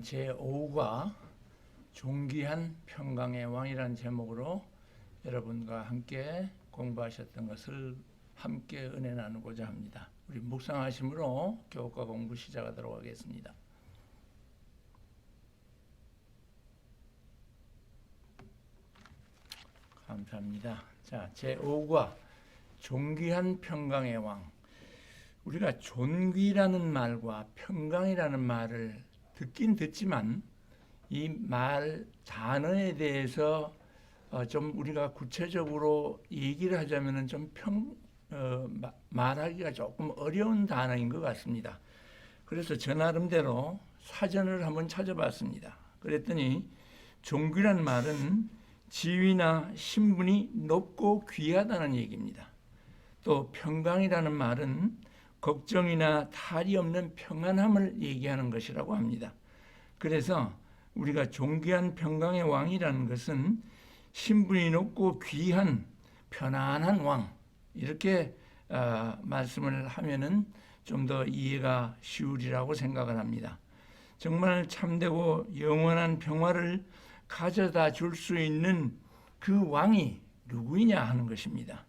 제5과 존귀한 평강의 왕이라는 제목으로 여러분과 함께 공부하셨던 것을 함께 은혜 나누고자 합니다. 우리 묵상하심으로 교과 공부 시작하도록 하겠습니다. 감사합니다. 자, 제5과 존귀한 평강의 왕. 우리가 존귀라는 말과 평강이라는 말을 듣긴 듣지만 이 말 단어에 대해서 좀 우리가 구체적으로 얘기를 하자면은 좀 말하기가 조금 어려운 단어인 것 같습니다. 그래서 저 나름대로 사전을 한번 찾아봤습니다. 그랬더니 존귀란 말은 지위나 신분이 높고 귀하다는 얘기입니다. 또 평강이라는 말은 걱정이나 탈이 없는 평안함을 얘기하는 것이라고 합니다. 그래서 우리가 존귀한 평강의 왕이라는 것은 신분이 높고 귀한 편안한 왕, 이렇게 말씀을 하면은 좀 더 이해가 쉬우리라고 생각을 합니다. 정말 참되고 영원한 평화를 가져다 줄 수 있는 그 왕이 누구이냐 하는 것입니다.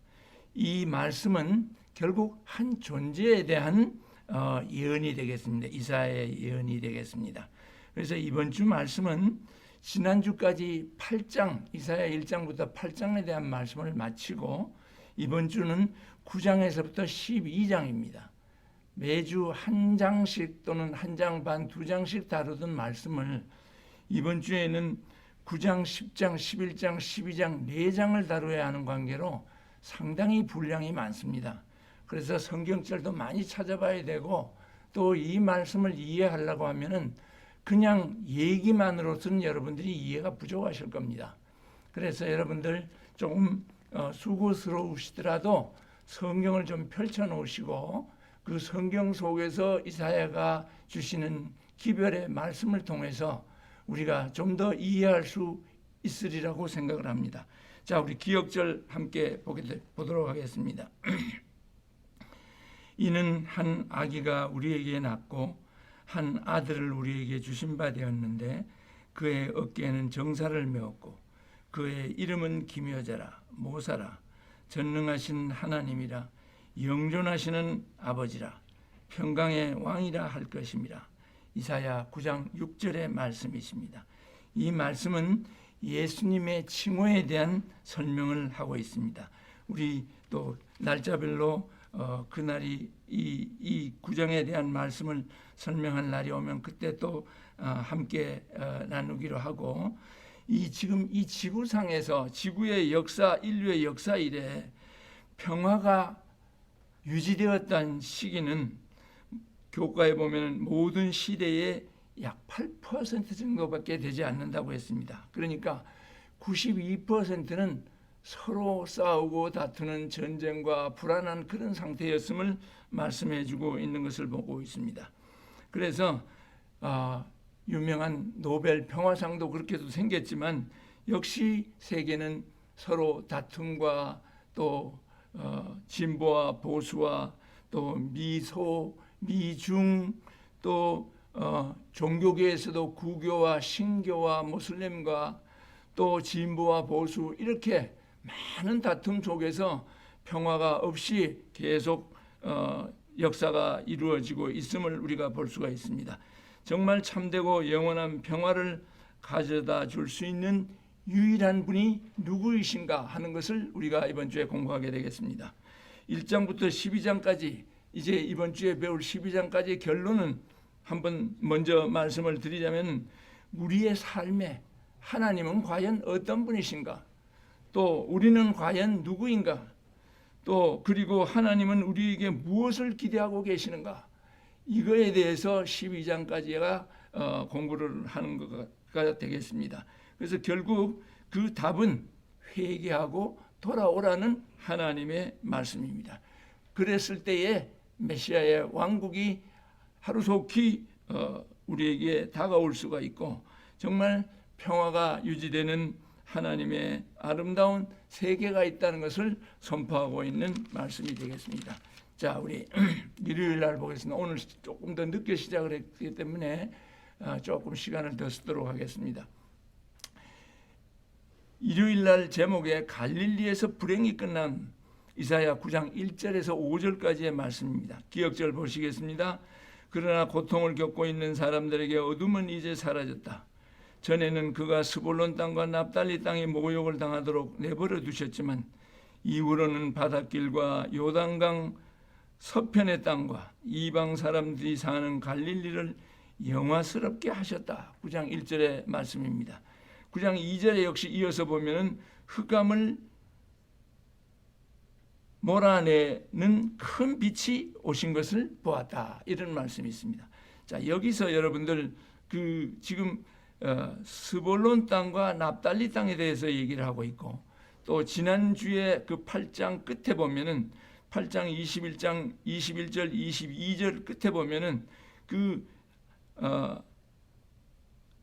이 말씀은 결국 한 존재에 대한 예언이 되겠습니다. 이사야의 예언이 되겠습니다. 그래서 이번 주 말씀은 지난주까지 8장, 이사야 1장부터 8장에 대한 말씀을 마치고 이번 주는 9장에서부터 12장입니다. 매주 한 장씩 또는 한 장 반, 두 장씩 다루던 말씀을 이번 주에는 9장, 10장, 11장, 12장, 4장을 다루어야 하는 관계로 상당히 분량이 많습니다. 그래서 성경절도 많이 찾아봐야 되고 또 이 말씀을 이해하려고 하면은 그냥 얘기만으로서는 여러분들이 이해가 부족하실 겁니다. 그래서 여러분들 조금 수고스러우시더라도 성경을 좀 펼쳐 놓으시고 그 성경 속에서 이사야가 주시는 기별의 말씀을 통해서 우리가 좀 더 이해할 수 있으리라고 생각을 합니다. 자, 우리 기억절 함께 보도록 하겠습니다. 이는 한 아기가 우리에게 낳고 한 아들을 우리에게 주신 바 되었는데 그의 어깨에는 정사를 메었고 그의 이름은 기묘자라 모사라 전능하신 하나님이라 영존하시는 아버지라 평강의 왕이라 할 것임이라. 이사야 9장 6절의 말씀이십니다. 이 말씀은 예수님의 칭호에 대한 설명을 하고 있습니다. 우리 또 날짜별로 그날이 이 9장에 대한 말씀을 설명할 날이 오면 그때 또 함께 나누기로 하고 지금 이 지구상에서 지구의 역사, 인류의 역사 이래 평화가 유지되었던 시기는 교과에 보면 모든 시대의 약 8% 정도밖에 되지 않는다고 했습니다. 그러니까 92%는 서로 싸우고 다투는 전쟁과 불안한 그런 상태였음을 말씀해주고 있는 것을 보고 있습니다. 그래서 유명한 노벨 평화상도 그렇게도 생겼지만 역시 세계는 서로 다툼과 또 진보와 보수와 또 미소, 미중 또 종교계에서도 구교와 신교와 무슬림과 또 진보와 보수 이렇게 많은 다툼 속에서 평화가 없이 계속 역사가 이루어지고 있음을 우리가 볼 수가 있습니다. 정말 참되고 영원한 평화를 가져다 줄 수 있는 유일한 분이 누구이신가 하는 것을 우리가 이번 주에 공부하게 되겠습니다. 1장부터 12장까지 이제 이번 주에 배울 12장까지 결론은 한번 먼저 말씀을 드리자면 우리의 삶에 하나님은 과연 어떤 분이신가? 또 우리는 과연 누구인가? 또 그리고 하나님은 우리에게 무엇을 기대하고 계시는가? 이거에 대해서 12장까지가 공부를 하는 것가 되겠습니다. 그래서 결국 그 답은 회개하고 돌아오라는 하나님의 말씀입니다. 그랬을 때에 메시아의 왕국이 하루속히 우리에게 다가올 수가 있고 정말 평화가 유지되는 하나님의 아름다운 세계가 있다는 것을 선포하고 있는 말씀이 되겠습니다. 자, 우리 일요일 날 보겠습니다. 오늘 조금 더 늦게 시작을 했기 때문에 조금 시간을 더 쓰도록 하겠습니다. 일요일 날 제목에 갈릴리에서 불행이 끝난 이사야 9장 1절에서 5절까지의 말씀입니다. 기억절 보시겠습니다. 그러나 고통을 겪고 있는 사람들에게 어둠은 이제 사라졌다. 전에는 그가 스불론 땅과 납달리 땅에 모욕을 당하도록 내버려 두셨지만 이후로는 바닷길과 요단강 서편의 땅과 이방 사람들이 사는 갈릴리를 영화스럽게 하셨다. 9장 1절의 말씀입니다. 9장 2절에 역시 이어서 보면은 흑암을 몰아내는 큰 빛이 오신 것을 보았다. 이런 말씀이 있습니다. 자, 여기서 여러분들 지금 스불론 땅과 납달리 땅에 대해서 얘기를 하고 있고, 또 지난주에 그 8장 끝에 보면은 8장 21절 22절 끝에 보면은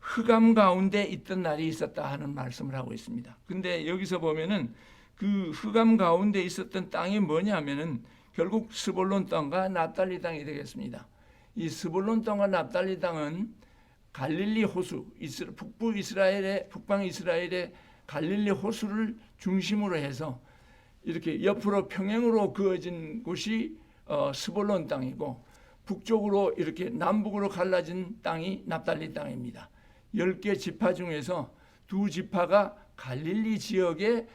흑암 가운데 있던 날이 있었다 하는 말씀을 하고 있습니다. 근데 여기서 보면은 그 흑암 가운데 있었던 땅이 뭐냐면은 결국 스불론 땅과 납달리 땅이 되겠습니다. 이 스불론 땅과 납달리 땅은 갈릴리 호수, 북방 이스라엘의 갈릴리 호수를 중심으로 해서 이렇게 옆으로 평행으로 그어진 곳이 스불론 땅이고, 북쪽으로 이렇게 남북으로 갈라진 땅이 납달리 땅입니다. 10개 지파 중에서 2지파가 갈릴리 지역에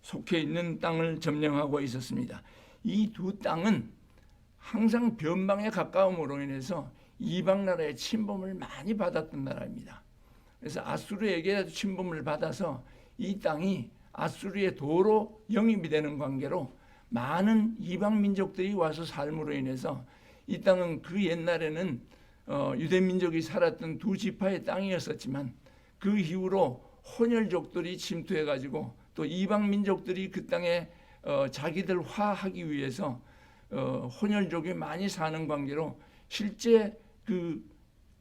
속해 있는 땅을 점령하고 있었습니다. 이 두 땅은 항상 변방에 가까움으로 인해서 이방 나라의 침범을 많이 받았던 나라입니다. 그래서 아수르에게 침범을 받아서 이 땅이 아수르의 도로 영입이 되는 관계로 많은 이방 민족들이 와서 삶으로 인해서 이 땅은 그 옛날에는 유대 민족이 살았던 2지파의 땅이었었지만 그 이후로 혼혈족들이 침투해 가지고 또 이방 민족들이 그 땅에 자기들화하기 위해서 혼혈족이 많이 사는 관계로 실제 그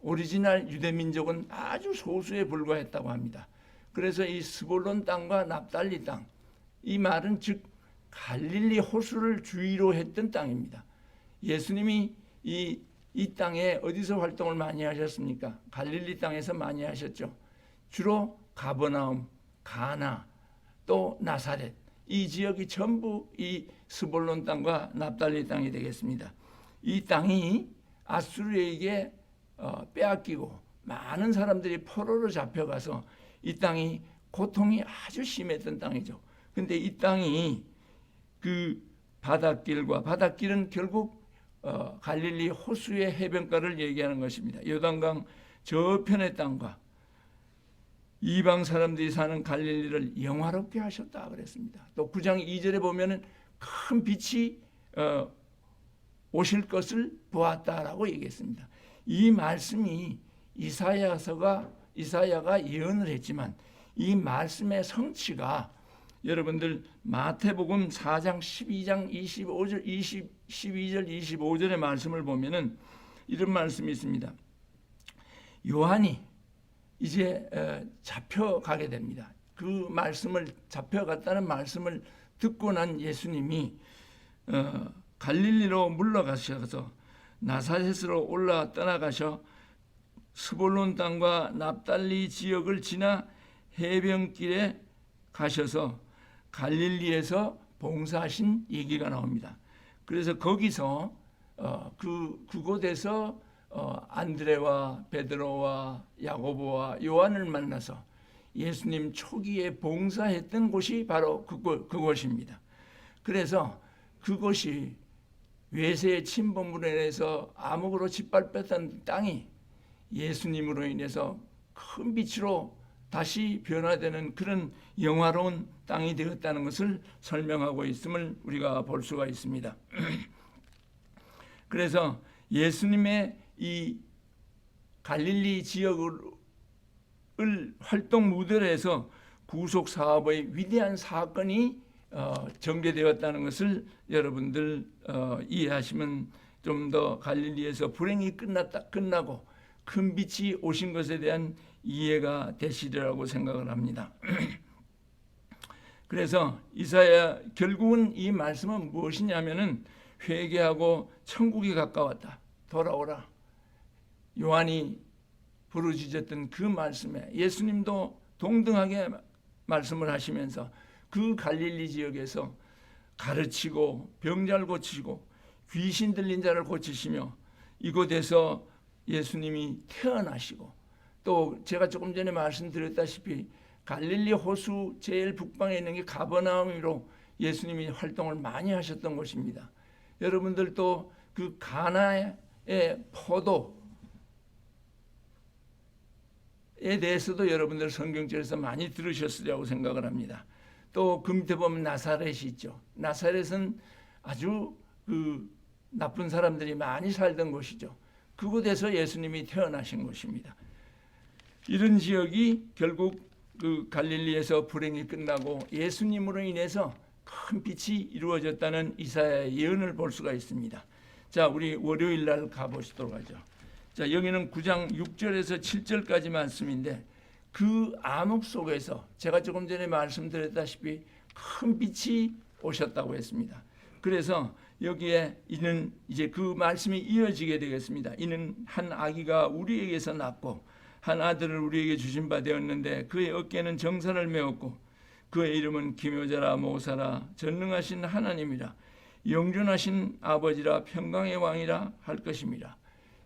오리지널 유대 민족은 아주 소수에 불과했다고 합니다. 그래서 이 스불론 땅과 납달리 땅, 이 말은 즉 갈릴리 호수를 주위로 했던 땅입니다. 예수님이 이 땅에 어디서 활동을 많이 하셨습니까? 갈릴리 땅에서 많이 하셨죠. 주로 가버나움, 가나, 또 나사렛, 이 지역이 전부 이 스불론 땅과 납달리 땅이 되겠습니다. 이 땅이 아수르에게 빼앗기고 많은 사람들이 포로로 잡혀가서 이 땅이 고통이 아주 심했던 땅이죠. 근데 이 땅이 그 바닷길은 결국 갈릴리 호수의 해변가를 얘기하는 것입니다. 요단강 저편의 땅과 이방 사람들이 사는 갈릴리를 영화롭게 하셨다 그랬습니다. 또 9장 2절에 보면은 큰 빛이 오실 것을 보았다라고 얘기했습니다. 이 말씀이 이사야가 예언을 했지만 이 말씀의 성취가 여러분들 마태복음 4장 12장 12절 25절의 말씀을 보면은 이런 말씀이 있습니다. 요한이 이제 잡혀가게 됩니다. 그 말씀을 잡혀갔다는 말씀을 듣고 난 예수님이 갈릴리로 물러가셔서 나사렛으로 올라 떠나가셔 스불론 땅과 납달리 지역을 지나 해변길에 가셔서 갈릴리에서 봉사하신 얘기가 나옵니다. 그래서 거기서 그곳에서 안드레와 베드로와 야고보와 요한을 만나서 예수님 초기에 봉사했던 곳이 바로 그곳입니다. 그래서 그곳이 외세의 침범으로 인해서 암흑으로 짓밟혔던 땅이 예수님으로 인해서 큰 빛으로 다시 변화되는 그런 영화로운 땅이 되었다는 것을 설명하고 있음을 우리가 볼 수가 있습니다. 그래서 예수님의 이 갈릴리 지역을 활동 무대로 해서 구속 사업의 위대한 사건이 전개되었다는 것을 여러분들 이해하시면 좀 더 갈릴리에서 불행이 끝나고 큰 빛이 오신 것에 대한 이해가 되시리라고 생각을 합니다. 그래서 이사야 결국은 이 말씀은 무엇이냐면은 회개하고 천국이 가까웠다. 돌아오라. 요한이 부르짖었던 그 말씀에 예수님도 동등하게 말씀을 하시면서 그 갈릴리 지역에서 가르치고 병자를 고치고 귀신 들린 자를 고치시며 이곳에서 예수님이 태어나시고 또 제가 조금 전에 말씀드렸다시피 갈릴리 호수 제일 북방에 있는 게 가버나움으로 예수님이 활동을 많이 하셨던 곳입니다. 여러분들도 그 가나의 포도에 대해서도 여러분들 성경책에서 많이 들으셨으리라고 생각을 합니다. 또 그 밑에 보면 나사렛이 있죠. 나사렛은 아주 그 나쁜 사람들이 많이 살던 곳이죠. 그곳에서 예수님이 태어나신 곳입니다. 이런 지역이 결국 그 갈릴리에서 불행이 끝나고 예수님으로 인해서 큰 빛이 이루어졌다는 이사야의 예언을 볼 수가 있습니다. 자, 우리 월요일 날 가보시도록 하죠. 자, 여기는 9장 6절에서 7절까지 말씀인데 그 암흑 속에서 제가 조금 전에 말씀드렸다시피 큰 빛이 오셨다고 했습니다. 그래서 여기에 이는 이제 그 말씀이 이어지게 되겠습니다. 이는 한 아기가 우리에게서 낳고 한 아들을 우리에게 주신 바 되었는데 그의 어깨는 정사를 메었고 그의 이름은 기묘자라 모사라 전능하신 하나님이라 영존하신 아버지라 평강의 왕이라 할 것입니다.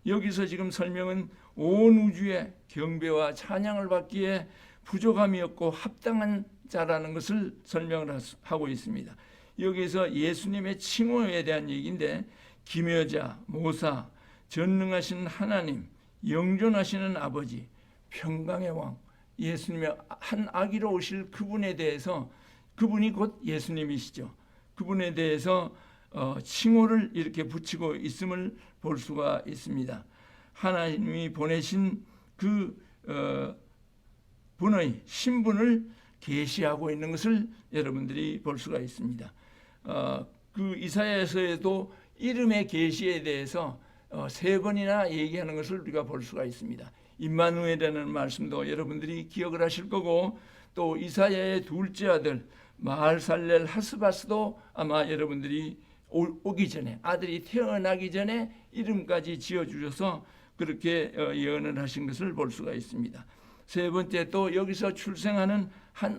여기서 지금 설명은 온 우주의 경배와 찬양을 받기에 부족함이 없고 합당한 자라는 것을 설명을 하고 있습니다. 여기서 예수님의 칭호에 대한 얘기인데 기묘자, 모사, 전능하신 하나님, 영존하시는 아버지, 평강의 왕, 예수님의 한 아기로 오실 그분에 대해서 그분이 곧 예수님이시죠. 그분에 대해서 칭호를 이렇게 붙이고 있음을 볼 수가 있습니다. 하나님이 보내신 그 분의 신분을 계시하고 있는 것을 여러분들이 볼 수가 있습니다. 그 이사야서에도 이름의 계시에 대해서 3번이나 얘기하는 것을 우리가 볼 수가 있습니다. 임마누엘이라는 말씀도 여러분들이 기억을 하실 거고 또 이사야의 둘째 아들 마할살렐 하스바스도 아마 여러분들이 오기 전에 아들이 태어나기 전에 이름까지 지어주셔서 그렇게 예언을 하신 것을 볼 수가 있습니다. 세 번째 또 여기서 출생하는 한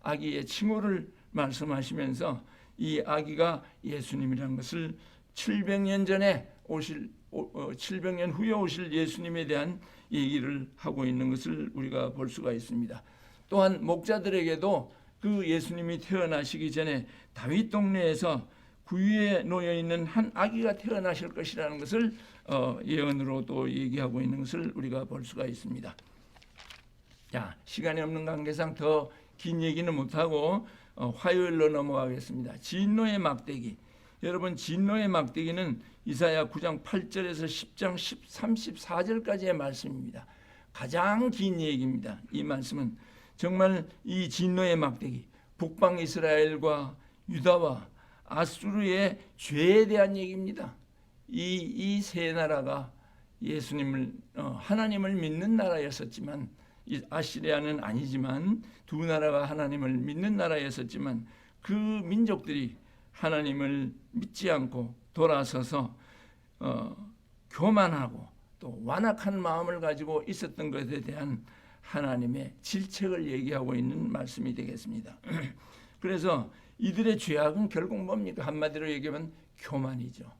아기의 칭호를 말씀하시면서 이 아기가 예수님이라는 것을 700년 전에 700년 후에 오실 예수님에 대한 얘기를 하고 있는 것을 우리가 볼 수가 있습니다. 또한 목자들에게도 그 예수님이 태어나시기 전에 다윗 동네에서 구유에 놓여 있는 한 아기가 태어나실 것이라는 것을 예언으로 또 얘기하고 있는 것을 우리가 볼 수가 있습니다. 자, 시간이 없는 관계상 더 긴 얘기는 못하고 화요일로 넘어가겠습니다. 진노의 막대기. 여러분, 진노의 막대기는 이사야 9장 8절에서 10장 34절까지의 말씀입니다. 가장 긴 얘기입니다. 이 말씀은 정말 이 진노의 막대기, 북방 이스라엘과 유다와 아수르의 죄에 대한 얘기입니다. 이 세 나라가 예수님을 하나님을 믿는 나라였었지만 아시리아는 아니지만 두 나라가 하나님을 믿는 나라였었지만 그 민족들이 하나님을 믿지 않고 돌아서서 교만하고 또 완악한 마음을 가지고 있었던 것에 대한 하나님의 질책을 얘기하고 있는 말씀이 되겠습니다. 그래서 이들의 죄악은 결국 뭡니까? 한마디로 얘기하면 교만이죠.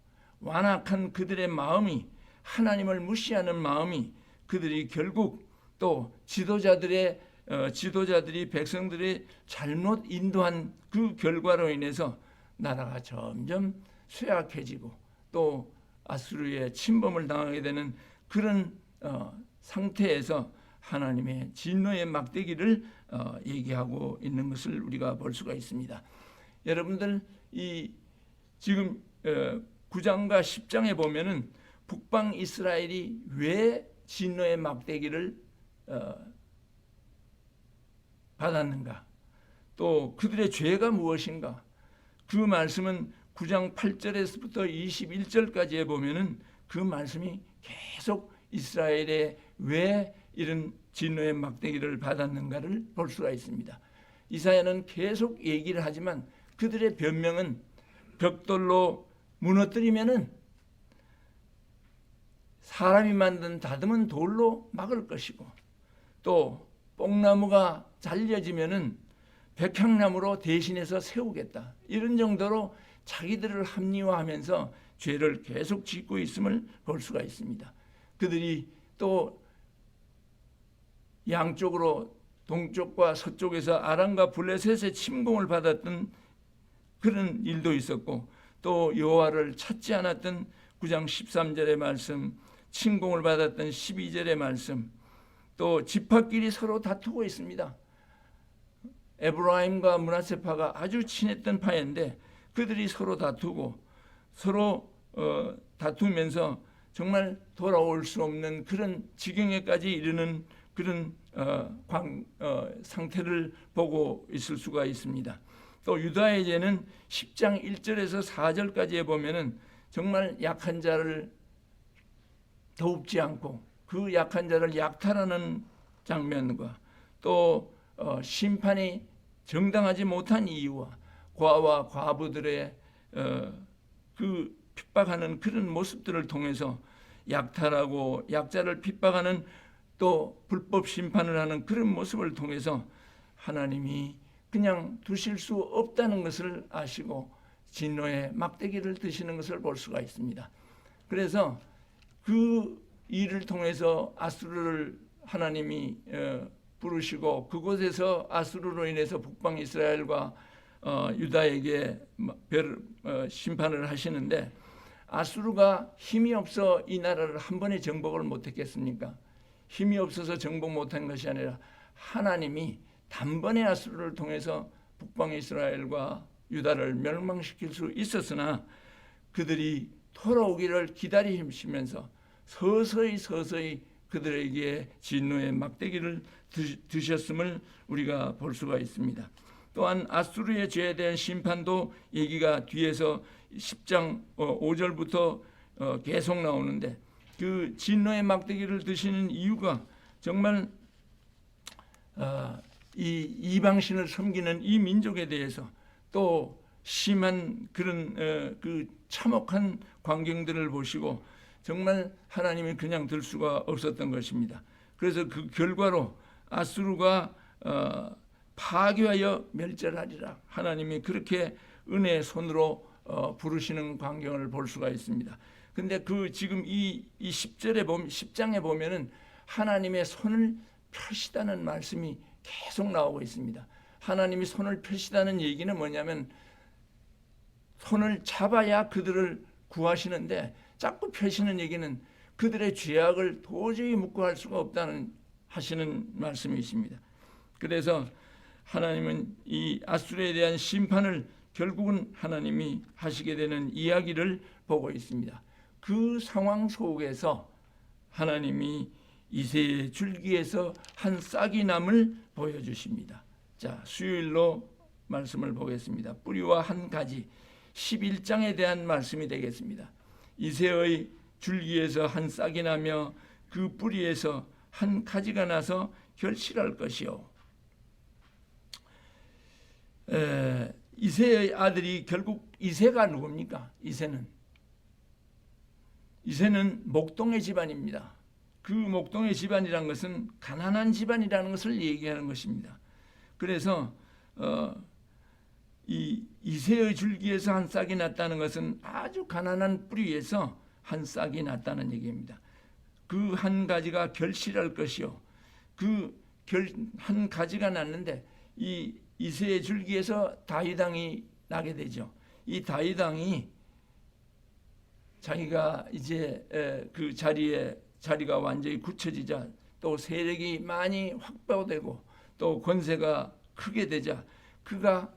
완악한 그들의 마음이 하나님을 무시하는 마음이 그들이 결국 또 지도자들이 백성들이 잘못 인도한 그 결과로 인해서 나라가 점점 쇠약해지고 또 아수르의 침범을 당하게 되는 그런 상태에서 하나님의 진노의 막대기를 얘기하고 있는 것을 우리가 볼 수가 있습니다. 여러분들 이 지금 9장과 10장에 보면은 북방 이스라엘이 왜 진노의 막대기를 받았는가, 또 그들의 죄가 무엇인가, 그 말씀은 9장 8절에서부터 21절까지에 보면은 그 말씀이 계속 이스라엘에 왜 이런 진노의 막대기를 받았는가를 볼 수가 있습니다. 이사야는 계속 얘기를 하지만 그들의 변명은 벽돌로 무너뜨리면은 사람이 만든 다듬은 돌로 막을 것이고, 또 뽕나무가 잘려지면은 백향나무로 대신해서 세우겠다. 이런 정도로 자기들을 합리화하면서 죄를 계속 짓고 있음을 볼 수가 있습니다. 그들이 또 양쪽으로 동쪽과 서쪽에서 아람과 블레셋의 침공을 받았던 그런 일도 있었고, 또 여호와를 찾지 않았던 9장 13절의 말씀, 침공을 받았던 12절의 말씀, 또 지파끼리 서로 다투고 있습니다. 에브라임과 므낫세파가 아주 친했던 파인데 그들이 서로 다투고 서로 다투면서 정말 돌아올 수 없는 그런 지경에까지 이르는 그런 상태를 보고 있을 수가 있습니다. 또 유다의 죄는 10장 1절에서 4절까지에 보면은 정말 약한 자를 더웁지 않고 그 약한 자를 약탈하는 장면과 또 심판이 정당하지 못한 이유와 과와 과부들의 그 핍박하는 그런 모습들을 통해서 약탈하고 약자를 핍박하는 또 불법 심판을 하는 그런 모습을 통해서 하나님이 그냥 두실 수 없다는 것을 아시고 진노의 막대기를 드시는 것을 볼 수가 있습니다. 그래서 그 일을 통해서 아수르를 하나님이 부르시고 그곳에서 아수르로 인해서 북방 이스라엘과 유다에게 심판을 하시는데, 아수르가 힘이 없어 이 나라를 한 번에 정복을 못했겠습니까? 힘이 없어서 정복 못한 것이 아니라 하나님이 단번에 아수르를 통해서 북방 이스라엘과 유다를 멸망시킬 수 있었으나 그들이 돌아오기를 기다리시면서 서서히 그들에게 진노의 막대기를 드셨음을 우리가 볼 수가 있습니다. 또한 아수르의 죄에 대한 심판도 얘기가 뒤에서 10장 5절부터 계속 나오는데, 그 진노의 막대기를 드시는 이유가 정말 이 이방신을 섬기는 이 민족에 대해서 또 심한 그런 그 참혹한 광경들을 보시고 정말 하나님이 그냥 들 수가 없었던 것입니다. 그래서 그 결과로 아수르가 파괴하여 멸절하리라, 하나님이 그렇게 은혜의 손으로 부르시는 광경을 볼 수가 있습니다. 근데 그 지금 이 10장에 보면은 하나님의 손을 펴시다는 말씀이 계속 나오고 있습니다. 하나님이 손을 펴시다는 얘기는 뭐냐면 손을 잡아야 그들을 구하시는데 자꾸 펴시는 얘기는 그들의 죄악을 도저히 묵과할 수가 없다는 하시는 말씀이십니다. 그래서 하나님은 이 아수르에 대한 심판을 결국은 하나님이 하시게 되는 이야기를 보고 있습니다. 그 상황 속에서 하나님이 이새의 줄기에서 한 싹이 남을 보여주십니다. 자, 수요일로 말씀을 보겠습니다. 뿌리와 한 가지, 11장에 대한 말씀이 되겠습니다. 이새의 줄기에서 한 싹이 나며 그 뿌리에서 한 가지가 나서 결실할 것이요. 이새의 아들이 결국, 이새가 누굽니까? 이새는 목동의 집안입니다. 그 목동의 집안이라는 것은 가난한 집안이라는 것을 얘기하는 것입니다. 그래서 이 이새의 줄기에서 한 싹이 났다는 것은 아주 가난한 뿌리에서 한 싹이 났다는 얘기입니다. 그 한 가지가 결실할 것이요. 그 한 가지가 났는데 이 이새의 줄기에서 다윗왕이 나게 되죠. 이 다윗왕이 자기가 이제 그 자리가 완전히 굳혀지자, 또 세력이 많이 확보되고 또 권세가 크게 되자 그가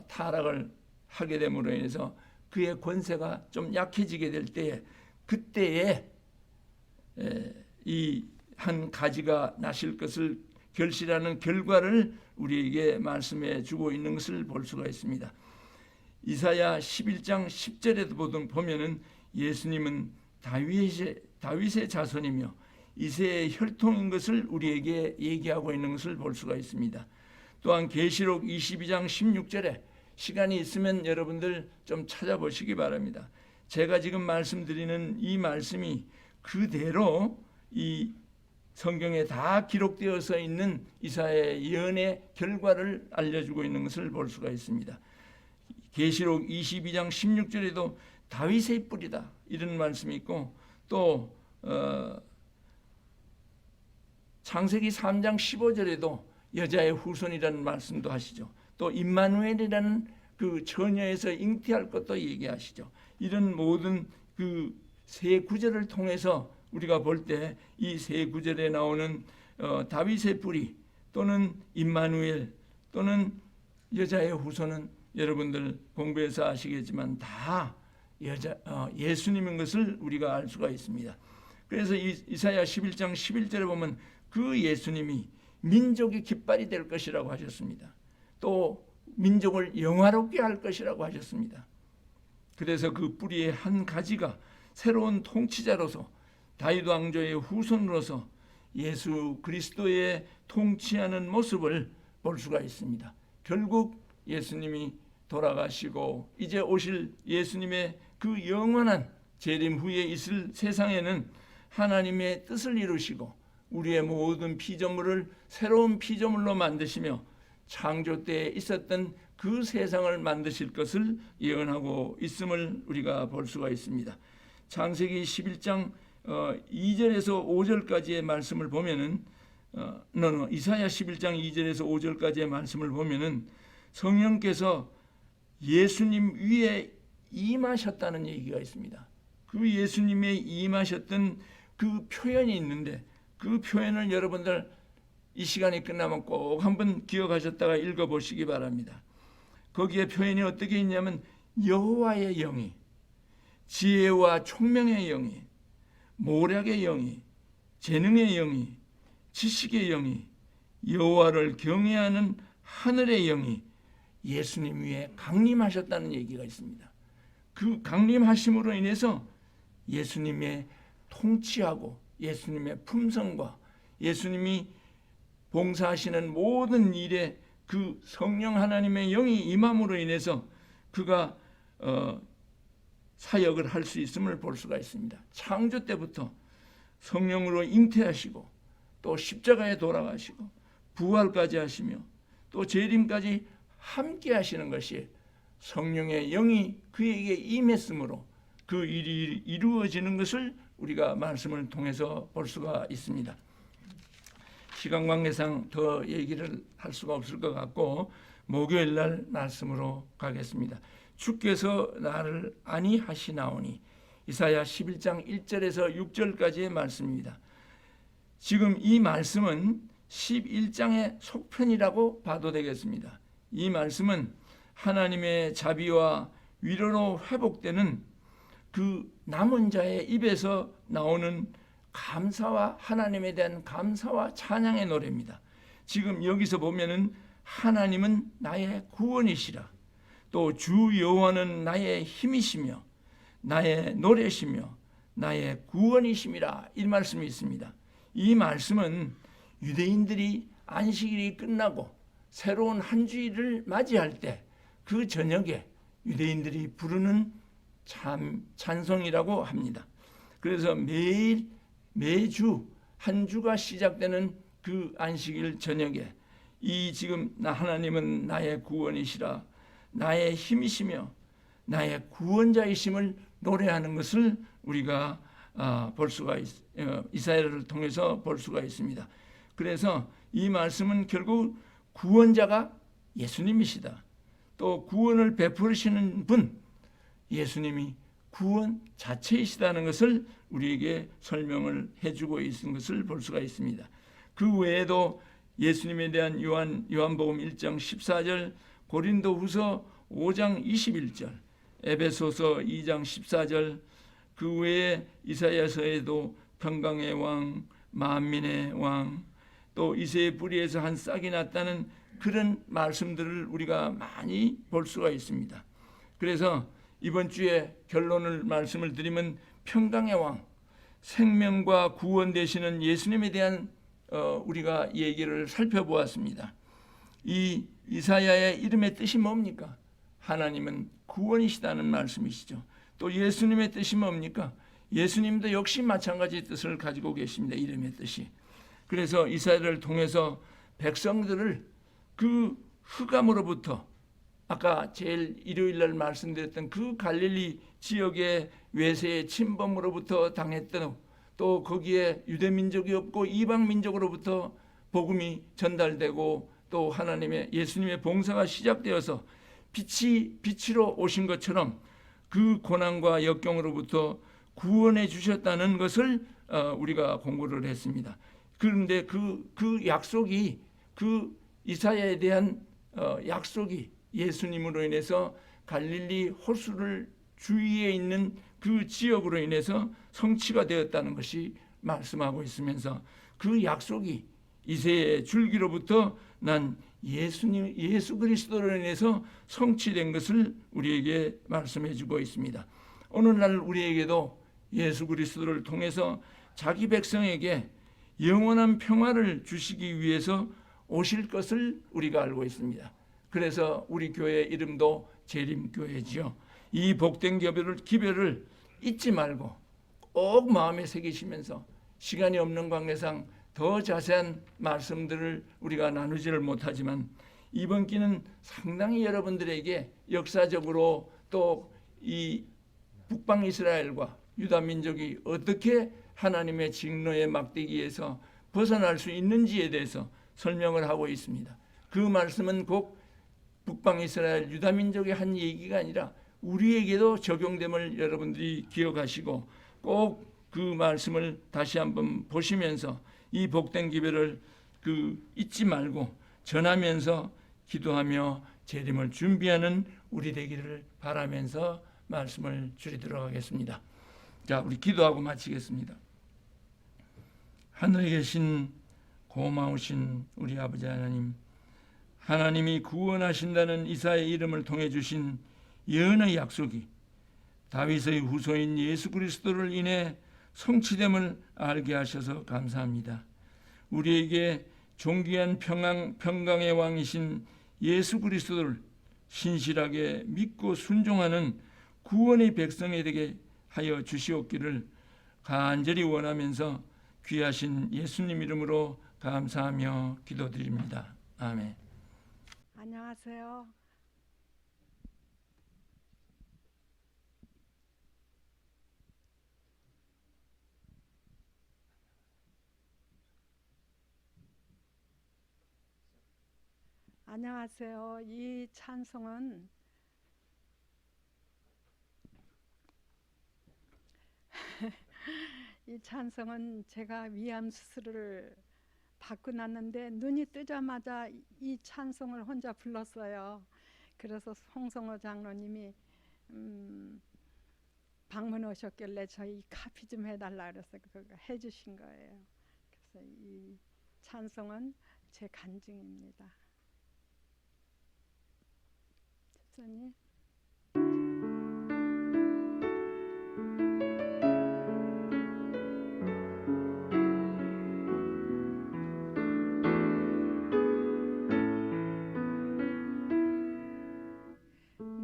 타락을 하게 됨으로 인해서 그의 권세가 좀 약해지게 될 때에, 그때에 이 한 가지가 나실 것을 결실하는 결과를 우리에게 말씀해 주고 있는 것을 볼 수가 있습니다. 이사야 11장 10절에도 보면은 예수님은 다윗의 자손이며 이새의 혈통인 것을 우리에게 얘기하고 있는 것을 볼 수가 있습니다. 또한 계시록 22장 16절에 시간이 있으면 여러분들 좀 찾아보시기 바랍니다. 제가 지금 말씀드리는 이 말씀이 그대로 이 성경에 다 기록되어서 있는 이사야의 예언의 결과를 알려주고 있는 것을 볼 수가 있습니다. 계시록 22장 16절에도 다윗의 뿌리다 이런 말씀이 있고, 또 창세기 3장 15절에도 여자의 후손이라는 말씀도 하시죠. 또 임마누엘이라는 그 처녀에서 잉태할 것도 얘기하시죠. 이런 모든 그 세 구절을 통해서 우리가 볼 때 이 세 구절에 나오는 다윗의 뿌리 또는 임마누엘 또는 여자의 후손은 여러분들 공부해서 아시겠지만 다 예수님인 것을 우리가 알 수가 있습니다. 그래서 이사야 11장 11절에 보면 그 예수님이 민족의 깃발이 될 것이라고 하셨습니다. 또 민족을 영화롭게 할 것이라고 하셨습니다. 그래서 그 뿌리의 한 가지가 새로운 통치자로서 다윗 왕조의 후손으로서 예수 그리스도의 통치하는 모습을 볼 수가 있습니다. 결국 예수님이 돌아가시고 이제 오실 예수님의 그 영원한 재림 후에 있을 세상에는 하나님의 뜻을 이루시고 우리의 모든 피조물을 새로운 피조물로 만드시며 창조 때에 있었던 그 세상을 만드실 것을 예언하고 있음을 우리가 볼 수가 있습니다. 창세기 11장 2절에서 5절까지의 말씀을 보면은 이사야 11장 2절에서 5절까지의 말씀을 보면은 성령께서 예수님 위에 임하셨다는 얘기가 있습니다. 그 예수님의 임하셨던 그 표현이 있는데 그 표현을 여러분들 이 시간이 끝나면 꼭 한번 기억하셨다가 읽어보시기 바랍니다. 거기에 표현이 어떻게 있냐면 여호와의 영이, 지혜와 총명의 영이, 모략의 영이, 재능의 영이, 지식의 영이, 여호와를 경외하는 하늘의 영이 예수님 위에 강림하셨다는 얘기가 있습니다. 그 강림하심으로 인해서 예수님의 통치하고 예수님의 품성과 예수님이 봉사하시는 모든 일에 그 성령 하나님의 영이 임함으로 인해서 그가 사역을 할 수 있음을 볼 수가 있습니다. 창조 때부터 성령으로 잉태하시고 또 십자가에 돌아가시고 부활까지 하시며 또 재림까지 함께 하시는 것이 성령의 영이 그에게 임했으므로 그 일이 이루어지는 것을 우리가 말씀을 통해서 볼 수가 있습니다. 시간 관계상 더 얘기를 할 수가 없을 것 같고 목요일 날 말씀으로 가겠습니다. 주께서 나를 안위하시나오니 이사야 11장 1절에서 6절까지의 말씀입니다. 지금 이 말씀은 11장의 속편이라고 봐도 되겠습니다. 이 말씀은 하나님의 자비와 위로로 회복되는 그 남은 자의 입에서 나오는 감사와 하나님에 대한 감사와 찬양의 노래입니다. 지금 여기서 보면은 하나님은 나의 구원이시라, 또 주 여호와는 나의 힘이시며 나의 노래시며 나의 구원이심이라, 이 말씀이 있습니다. 이 말씀은 유대인들이 안식일이 끝나고 새로운 한 주일을 맞이할 때 그 저녁에 유대인들이 부르는 찬송이라고 합니다. 그래서 매주 한 주가 시작되는 그 안식일 저녁에 이 지금 하나님은 나의 구원이시라, 나의 힘이시며 나의 구원자이심을 노래하는 것을 우리가 볼 수가 이사야를 통해서 볼 수가 있습니다. 그래서 이 말씀은 결국 구원자가 예수님이시다. 또 구원을 베푸시는 분 예수님이 구원 자체이시다는 것을 우리에게 설명을 해주고 있는 것을 볼 수가 있습니다. 그 외에도 예수님에 대한 요한복음 1장 14절, 고린도후서 5장 21절, 에베소서 2장 14절, 그 외에 이사야서에도 평강의 왕, 만민의 왕, 또 이새의 뿌리에서 한 싹이 났다는 그런 말씀들을 우리가 많이 볼 수가 있습니다. 그래서 이번 주에 결론을 말씀을 드리면 평강의 왕, 생명과 구원 되시는 예수님에 대한 우리가 얘기를 살펴보았습니다. 이 이사야의 이름의 뜻이 뭡니까? 하나님은 구원이시다는 말씀이시죠. 또 예수님의 뜻이 뭡니까? 예수님도 역시 마찬가지 뜻을 가지고 계십니다. 이름의 뜻이. 그래서 이스라엘을 통해서 백성들을 그 흑암으로부터, 아까 제일 일요일 날 말씀드렸던 그 갈릴리 지역의 외세의 침범으로부터 당했던, 또 거기에 유대 민족이 없고 이방 민족으로부터 복음이 전달되고 또 하나님의 예수님의 봉사가 시작되어서 빛으로 오신 것처럼 그 고난과 역경으로부터 구원해 주셨다는 것을 우리가 공부를 했습니다. 그런데 그 약속이, 그 이사야에 대한 약속이 예수님으로 인해서 갈릴리 호수를 주위에 있는 그 지역으로 인해서 성취가 되었다는 것이 말씀하고 있으면서, 그 약속이 이새의 줄기로부터 난 예수 그리스도로 인해서 성취된 것을 우리에게 말씀해 주고 있습니다. 오늘날 우리에게도 예수 그리스도를 통해서 자기 백성에게 영원한 평화를 주시기 위해서 오실 것을 우리가 알고 있습니다. 그래서 우리 교회 이름도 재림교회지요. 이 복된 기별을 잊지 말고 꼭 마음에 새기시면서, 시간이 없는 관계상 더 자세한 말씀들을 우리가 나누지를 못하지만 이번 기는 상당히 여러분들에게 역사적으로 또 이 북방 이스라엘과 유다 민족이 어떻게 하나님의 직노의 막대기에서 벗어날 수 있는지에 대해서 설명을 하고 있습니다. 그 말씀은 꼭 북방 이스라엘 유다 민족의 한 얘기가 아니라 우리에게도 적용됨을 여러분들이 기억하시고 꼭 그 말씀을 다시 한번 보시면서 이 복된 기별을 잊지 말고 전하면서 기도하며 재림을 준비하는 우리 되기를 바라면서 말씀을 줄이도록 하겠습니다. 자, 우리 기도하고 마치겠습니다. 하늘에 계신 고마우신 우리 아버지 하나님, 하나님이 구원하신다는 이사의 이름을 통해 주신 예언의 약속이 다윗의 후손인 예수 그리스도를 인해 성취됨을 알게 하셔서 감사합니다. 우리에게 존귀한 평강의 왕이신 예수 그리스도를 신실하게 믿고 순종하는 구원의 백성이 되게 하여 주시옵기를 간절히 원하면서 귀하신 예수님 이름으로 감사하며 기도드립니다. 아멘. 안녕하세요. 안녕하세요. 이 찬송은 제가 위암 수술을 받고 났는데 눈이 뜨자마자 이 찬송을 혼자 불렀어요. 그래서 홍성호 장로님이 방문 오셨길래 저희 카피 좀 해달라 그래서 그거 해주신 거예요. 그래서 이 찬송은 제 간증입니다. 집사님.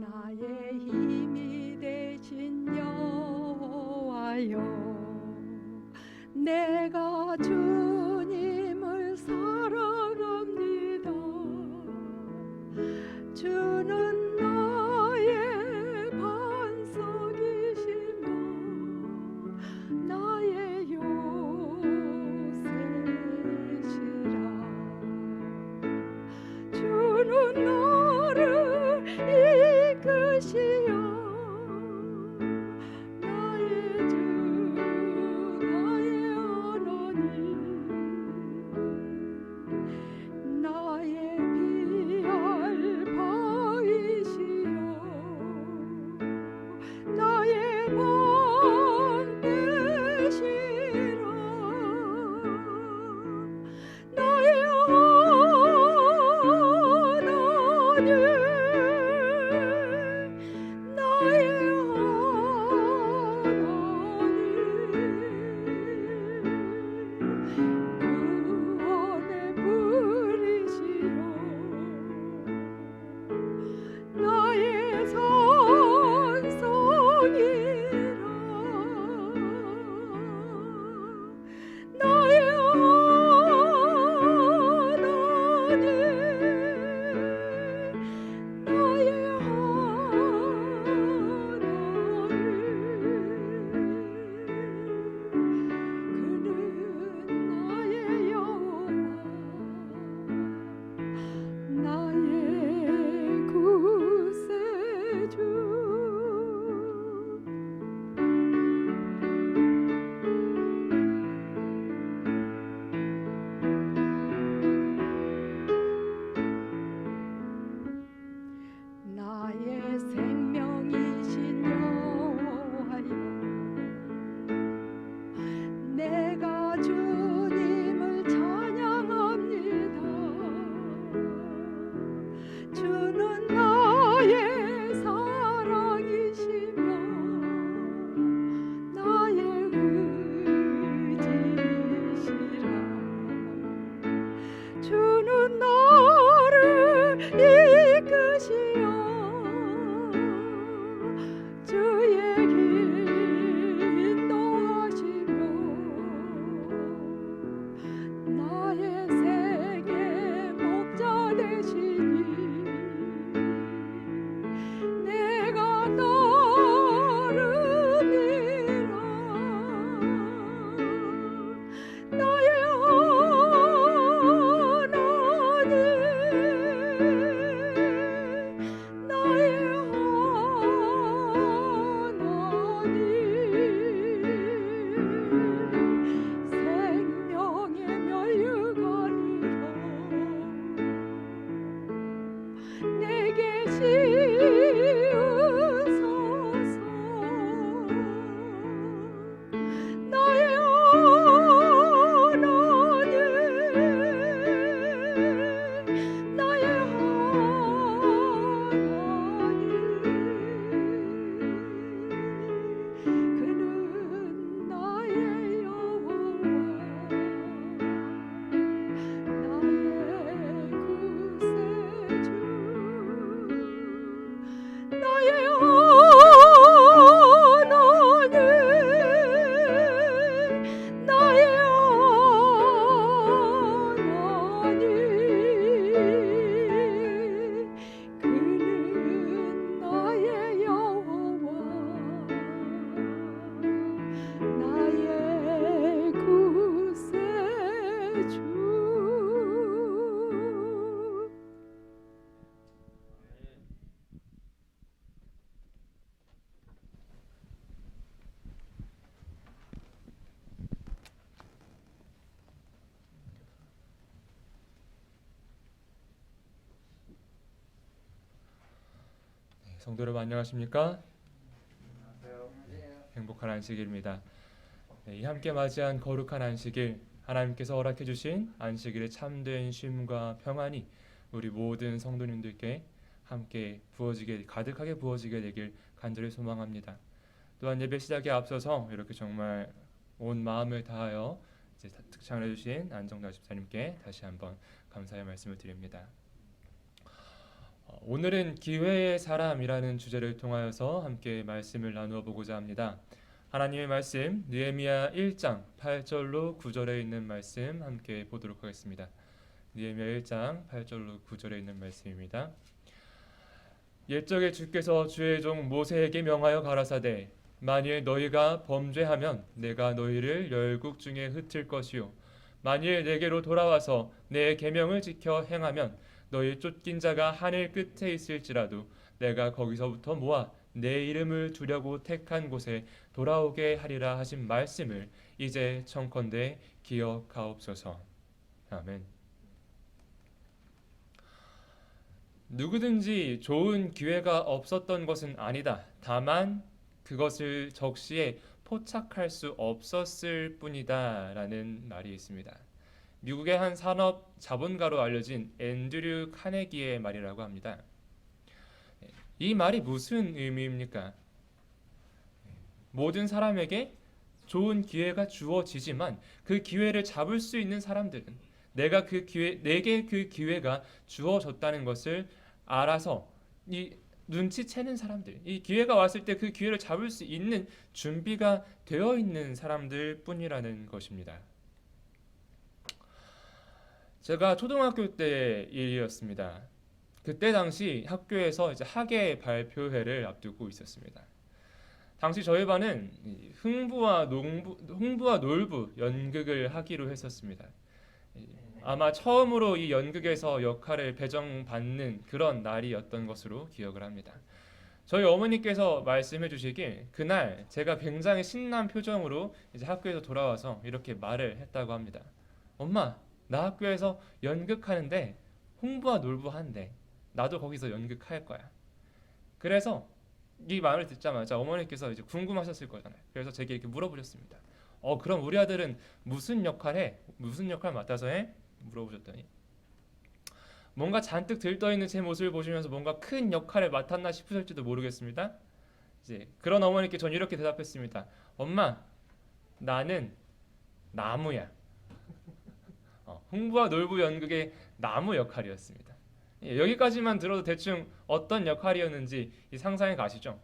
나의 힘이 되신 여호와여, 내가 주님을 사랑합니다. 주는 나의 반석이시며 나의 요새시라. 주는 나를 이끄시어 나의 주 나의 하나님. 성도 여러분 안녕하십니까? 행복한 안식일입니다. 이 함께 맞이한 거룩한 안식일, 하나님께서 허락해 주신 안식일의 참된 쉼과 평안이 우리 모든 성도님들께 함께 가득하게 부어지게 되길 간절히 소망합니다. 또한 예배 시작에 앞서서 이렇게 정말 온 마음을 다하여 특창을 해주신 안정달 집사님께 다시 한번 감사의 말씀을 드립니다. 오늘은 기회의 사람이라는 주제를 통하여서 함께 말씀을 나누어 보고자 합니다. 하나님의 말씀 느헤미야 1장 8절로 9절에 있는 말씀 함께 보도록 하겠습니다. 느헤미야 1장 8절로 9절에 있는 말씀입니다. 옛적에 주께서 주의 종 모세에게 명하여 가라사대 만일 너희가 범죄하면 내가 너희를 열국 중에 흩을 것이요 만일 내게로 돌아와서 내 계명을 지켜 행하면 너희 쫓긴 자가 하늘 끝에 있을지라도 내가 거기서부터 모아 내 이름을 두려고 택한 곳에 돌아오게 하리라 하신 말씀을 이제 청컨대 기억하옵소서. 아멘. 누구든지 좋은 기회가 없었던 것은 아니다. 다만 그것을 적시에 포착할 수 없었을 뿐이다 라는 말이 있습니다. 미국의 한 산업 자본가로 알려진 앤드류 카네기의 말이라고 합니다. 이 말이 무슨 의미입니까? 모든 사람에게 좋은 기회가 주어지지만 그 기회를 잡을 수 있는 사람들은 내게 그 기회가 주어졌다는 것을 알아서 눈치채는 사람들, 이 기회가 왔을 때 그 기회를 잡을 수 있는 준비가 되어 있는 사람들 뿐이라는 것입니다. 제가 초등학교 때 일이었습니다. 그때 당시 학교에서 이제 학예 발표회를 앞두고 있었습니다. 당시 저희 반은 흥부와 놀부 연극을 하기로 했었습니다. 아마 처음으로 이 연극에서 역할을 배정받는 그런 날이었던 것으로 기억을 합니다. 저희 어머니께서 말씀해 주시길 그날 제가 굉장히 신난 표정으로 이제 학교에서 돌아와서 이렇게 말을 했다고 합니다. 엄마, 나 학교에서 연극하는데 흥부와 놀부 한대. 나도 거기서 연극할 거야. 그래서 이 말을 듣자마자 어머니께서 이제 궁금하셨을 거잖아요. 그래서 제게 이렇게 물어보셨습니다. 그럼 우리 아들은 무슨 역할 해? 무슨 역할 맡아서 해? 물어보셨더니 뭔가 잔뜩 들떠있는 제 모습을 보시면서 뭔가 큰 역할을 맡았나 싶으실지도 모르겠습니다. 이제 그런 어머니께 전 이렇게 대답했습니다. 엄마, 나는 나무야. 흥부와 놀부 연극의 나무 역할이었습니다. 여기까지만 들어도 대충 어떤 역할이었는지 상상이 가시죠?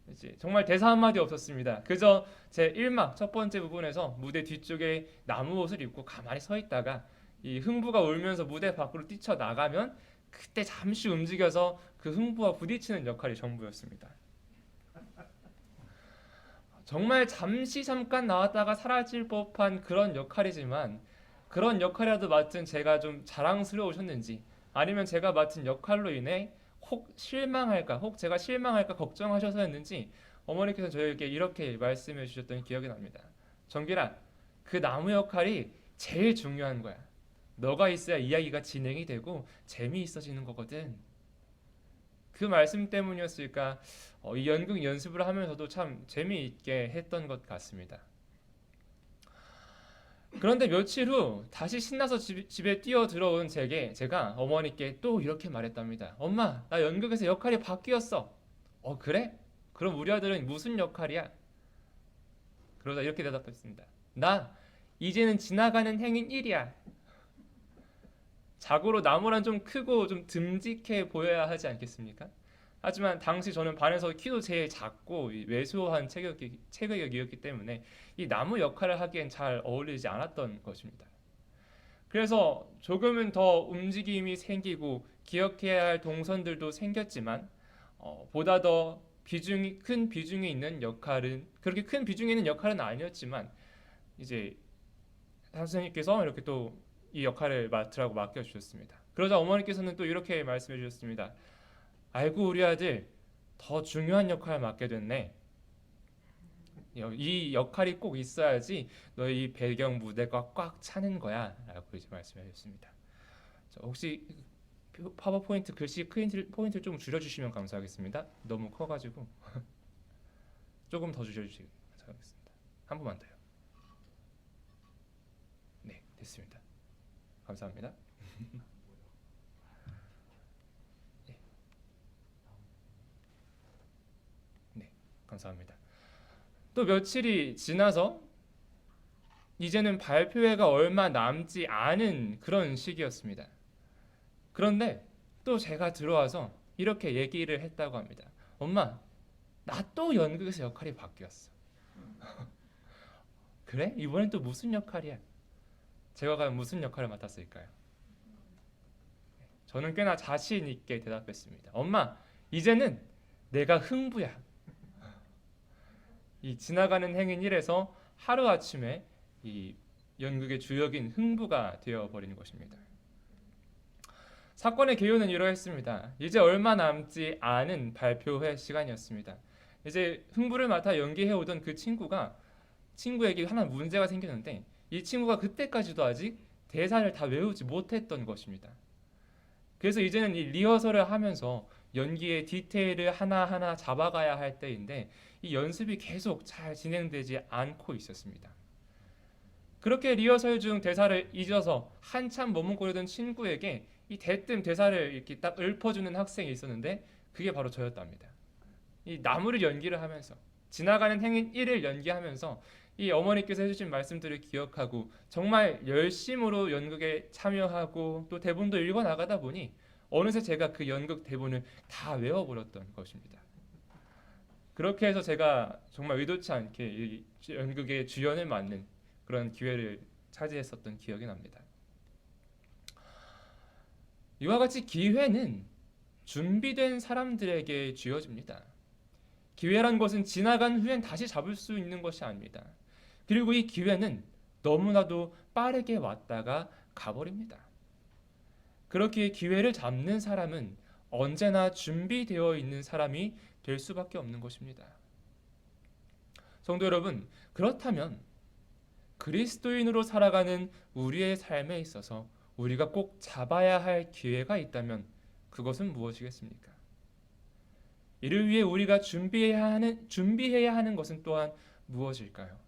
이제 정말 대사 한마디 없었습니다. 그저 제 1막 첫 번째 부분에서 무대 뒤쪽에 나무 옷을 입고 가만히 서 있다가 이 흥부가 울면서 무대 밖으로 뛰쳐나가면 그때 잠시 움직여서 그 흥부와 부딪히는 역할이 전부였습니다. 정말 잠깐 나왔다가 사라질 법한 그런 역할이지만 그런 역할이라도 맡은 제가 좀 자랑스러우셨는지 아니면 제가 맡은 역할로 인해 혹 제가 실망할까 걱정하셔서였는지 어머니께서 저에게 이렇게 말씀해 주셨던 기억이 납니다. 정길아, 그 나무 역할이 제일 중요한 거야. 너가 있어야 이야기가 진행이 되고 재미있어지는 거거든. 그 말씀 때문이었을까 이 연극 연습을 하면서도 참 재미있게 했던 것 같습니다. 그런데 며칠 후 다시 신나서 집에 뛰어 들어온 제가 어머니께 또 이렇게 말했답니다. 엄마, 나 연극에서 역할이 바뀌었어. 그래? 그럼 우리 아들은 무슨 역할이야? 그러자 이렇게 대답했습니다. 나 이제는 지나가는 행인 1이야. 자고로 나무란 좀 크고 좀 듬직해 보여야 하지 않겠습니까? 하지만 당시 저는 반에서 키도 제일 작고 왜소한 체격이었기 때문에 이 나무 역할을 하기엔 잘 어울리지 않았던 것입니다. 그래서 조금은 더 움직임이 생기고 기억해야 할 동선들도 생겼지만 보다 더 큰 비중이 있는 역할은 그렇게 큰 비중이 있는 역할은 아니었지만 이제 선생님께서 이렇게 또 이 역할을 맡으라고 맡겨주셨습니다. 그러자 어머니께서는 또 이렇게 말씀해 주셨습니다. 아이고 우리 아들 더 중요한 역할을 맡게 됐네. 이 역할이 꼭 있어야지 너의 이 배경 무대가 꽉 차는 거야 라고 이제 말씀해 주셨습니다. 혹시 파워포인트 글씨 포인트를 좀 줄여주시면 감사하겠습니다. 너무 커가지고 조금 더 줄여주시면 감사하겠습니다. 한 번만 더요. 네, 됐습니다. 감사합니다. 네. 네, 감사합니다. 또 며칠이 지나서 이제는 발표회가 얼마 남지 않은 그런 시기였습니다. 그런데 또 제가 들어와서 이렇게 얘기를 했다고 합니다. 엄마, 나 또 연극에서 역할이 바뀌었어. 그래? 이번엔 또 무슨 역할이야? 제가 과연 무슨 역할을 맡았을까요? 저는 꽤나 자신 있게 대답했습니다. 엄마, 이제는 내가 흥부야. 이 지나가는 행인 1에서 하루아침에 이 연극의 주역인 흥부가 되어버린 것입니다. 사건의 개요는 이러했습니다. 이제 얼마 남지 않은 발표회 시간이었습니다. 이제 흥부를 맡아 연기해오던 그 친구에게 하나 문제가 생겼는데 이 친구가 그때까지도 아직 대사를 다 외우지 못했던 것입니다. 그래서 이제는 이 리허설을 하면서 연기의 디테일을 하나하나 잡아가야 할 때인데 이 연습이 계속 잘 진행되지 않고 있었습니다. 그렇게 리허설 중 대사를 잊어서 한참 머뭇거리던 친구에게 이 대뜸 대사를 이렇게 딱 읊어주는 학생이 있었는데 그게 바로 저였답니다. 이 나무를 연기를 하면서 지나가는 행인 1을 연기하면서 이 어머니께서 해주신 말씀들을 기억하고 정말 열심으로 연극에 참여하고 또 대본도 읽어 나가다 보니 어느새 제가 그 연극 대본을 다 외워버렸던 것입니다. 그렇게 해서 제가 정말 의도치 않게 이 연극의 주연을 맡는 그런 기회를 차지했었던 기억이 납니다. 이와 같이 기회는 준비된 사람들에게 주어집니다. 기회란 것은 지나간 후엔 다시 잡을 수 있는 것이 아닙니다. 그리고 이 기회는 너무나도 빠르게 왔다가 가버립니다. 그렇기에 기회를 잡는 사람은 언제나 준비되어 있는 사람이 될 수밖에 없는 것입니다. 성도 여러분, 그렇다면 그리스도인으로 살아가는 우리의 삶에 있어서 우리가 꼭 잡아야 할 기회가 있다면 그것은 무엇이겠습니까? 이를 위해 우리가 준비해야 하는 것은 또한 무엇일까요?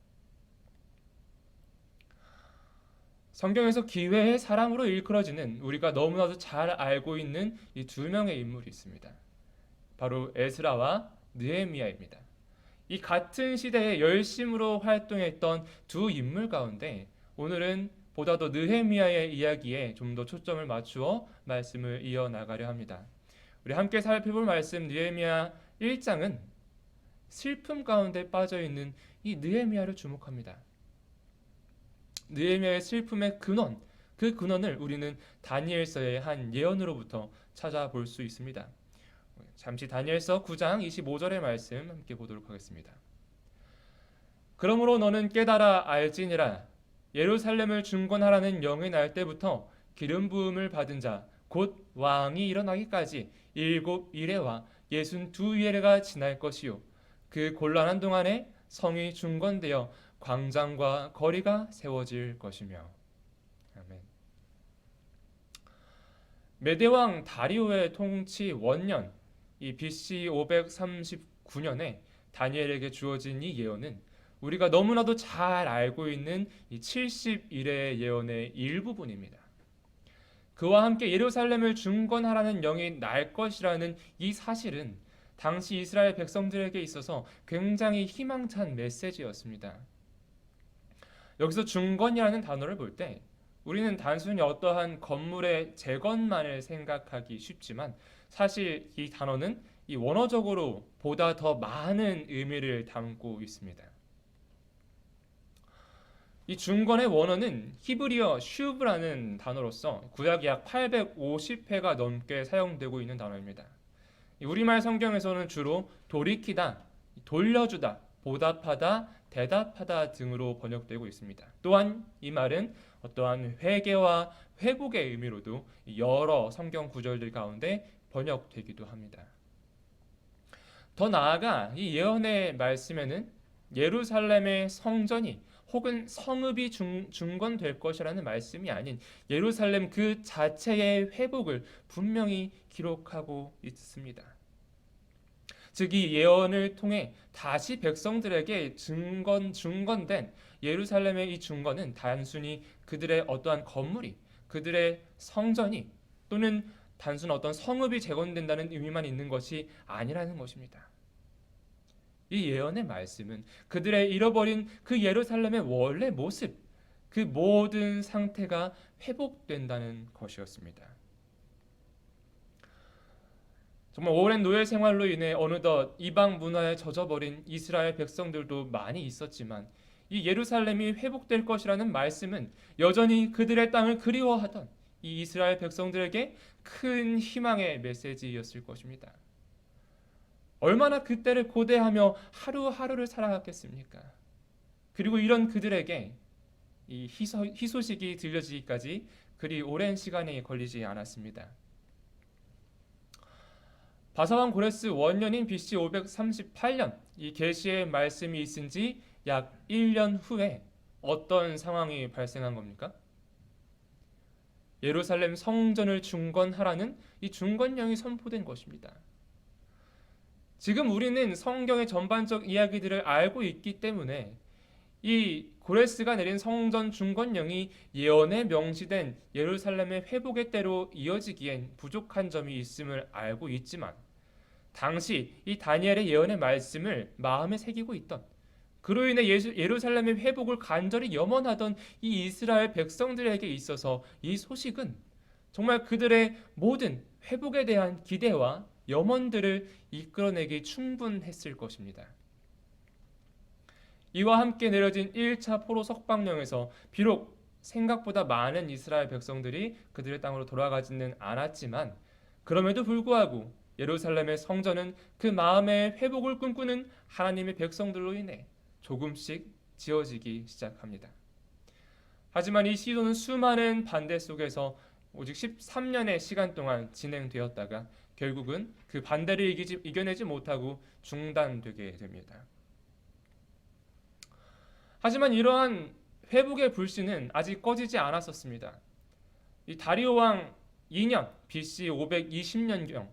성경에서 기회의 사람으로 일컬어지는 우리가 너무나도 잘 알고 있는 이 두 명의 인물이 있습니다. 바로 에스라와 느헤미야입니다. 이 같은 시대에 열심으로 활동했던 두 인물 가운데 오늘은 보다 더 느헤미야의 이야기에 좀 더 초점을 맞추어 말씀을 이어나가려 합니다. 우리 함께 살펴볼 말씀 느헤미야 1장은 슬픔 가운데 빠져있는 이 느헤미야를 주목합니다. 느헤미야의 슬픔의 근원, 그 근원을 우리는 다니엘서의 한 예언으로부터 찾아볼 수 있습니다. 잠시 다니엘서 9장 25절의 말씀 함께 보도록 하겠습니다. 그러므로 너는 깨달아 알지니라. 예루살렘을 중건하라는 영이 날 때부터 기름 부음을 받은 자 곧 왕이 일어나기까지 7이레와 62이레가 지날 것이요 그 곤란한 동안에 성이 중건되어 광장과 거리가 세워질 것이며. 아멘. 메대왕 다리오의 통치 원년 이 BC 539년에 다니엘에게 주어진 이 예언은 우리가 너무나도 잘 알고 있는 이 70일의 예언의 일부분입니다. 그와 함께 예루살렘을 중건하라는 영이 날 것이라는 이 사실은 당시 이스라엘 백성들에게 있어서 굉장히 희망찬 메시지였습니다. 여기서 중건이라는 단어를 볼 때 우리는 단순히 어떠한 건물의 재건만을 생각하기 쉽지만 사실 이 단어는 이 원어적으로 보다 더 많은 의미를 담고 있습니다. 이 중건의 원어는 히브리어 슈브라는 단어로서 구약 약 850회가 넘게 사용되고 있는 단어입니다. 우리말 성경에서는 주로 돌이키다, 돌려주다, 보답하다, 대답하다 등으로 번역되고 있습니다. 또한 이 말은 어떠한 회개와 회복의 의미로도 여러 성경 구절들 가운데 번역되기도 합니다. 더 나아가 이 예언의 말씀에는 예루살렘의 성전이 혹은 성읍이 중건될 것이라는 말씀이 아닌 예루살렘 그 자체의 회복을 분명히 기록하고 있습니다. 즉 이 예언을 통해 다시 백성들에게 중건된 예루살렘의 이 중건은 단순히 그들의 어떠한 건물이, 그들의 성전이 또는 단순 어떤 성읍이 재건된다는 의미만 있는 것이 아니라는 것입니다. 이 예언의 말씀은 그들의 잃어버린 그 예루살렘의 원래 모습, 그 모든 상태가 회복된다는 것이었습니다. 정말 오랜 노예 생활로 인해 어느덧 이방 문화에 젖어버린 이스라엘 백성들도 많이 있었지만 이 예루살렘이 회복될 것이라는 말씀은 여전히 그들의 땅을 그리워하던 이 이스라엘 백성들에게 큰 희망의 메시지였을 것입니다. 얼마나 그때를 고대하며 하루하루를 살아갔겠습니까? 그리고 이런 그들에게 이 희소식이 들려지기까지 그리 오랜 시간이 걸리지 않았습니다. 바사왕 고레스 원년인 BC 538년 이 계시의 말씀이 있은 지 약 1년 후에 어떤 상황이 발생한 겁니까? 예루살렘 성전을 중건하라는 이 중건령이 선포된 것입니다. 지금 우리는 성경의 전반적 이야기들을 알고 있기 때문에 이 고레스가 내린 성전 중건령이 예언에 명시된 예루살렘의 회복의 때로 이어지기엔 부족한 점이 있음을 알고 있지만 당시 이 다니엘의 예언의 말씀을 마음에 새기고 있던, 그로 인해 예루살렘의 회복을 간절히 염원하던 이 이스라엘 백성들에게 있어서 이 소식은 정말 그들의 모든 회복에 대한 기대와 염원들을 이끌어내기 충분했을 것입니다. 이와 함께 내려진 1차 포로 석방령에서 비록 생각보다 많은 이스라엘 백성들이 그들의 땅으로 돌아가지는 않았지만 그럼에도 불구하고 예루살렘의 성전은 그 마음의 회복을 꿈꾸는 하나님의 백성들로 인해 조금씩 지어지기 시작합니다. 하지만 이 시도는 수많은 반대 속에서 오직 13년의 시간 동안 진행되었다가 결국은 그 반대를 이겨내지 못하고 중단되게 됩니다. 하지만 이러한 회복의 불씨는 아직 꺼지지 않았었습니다. 이 다리오 왕 2년 BC 520년경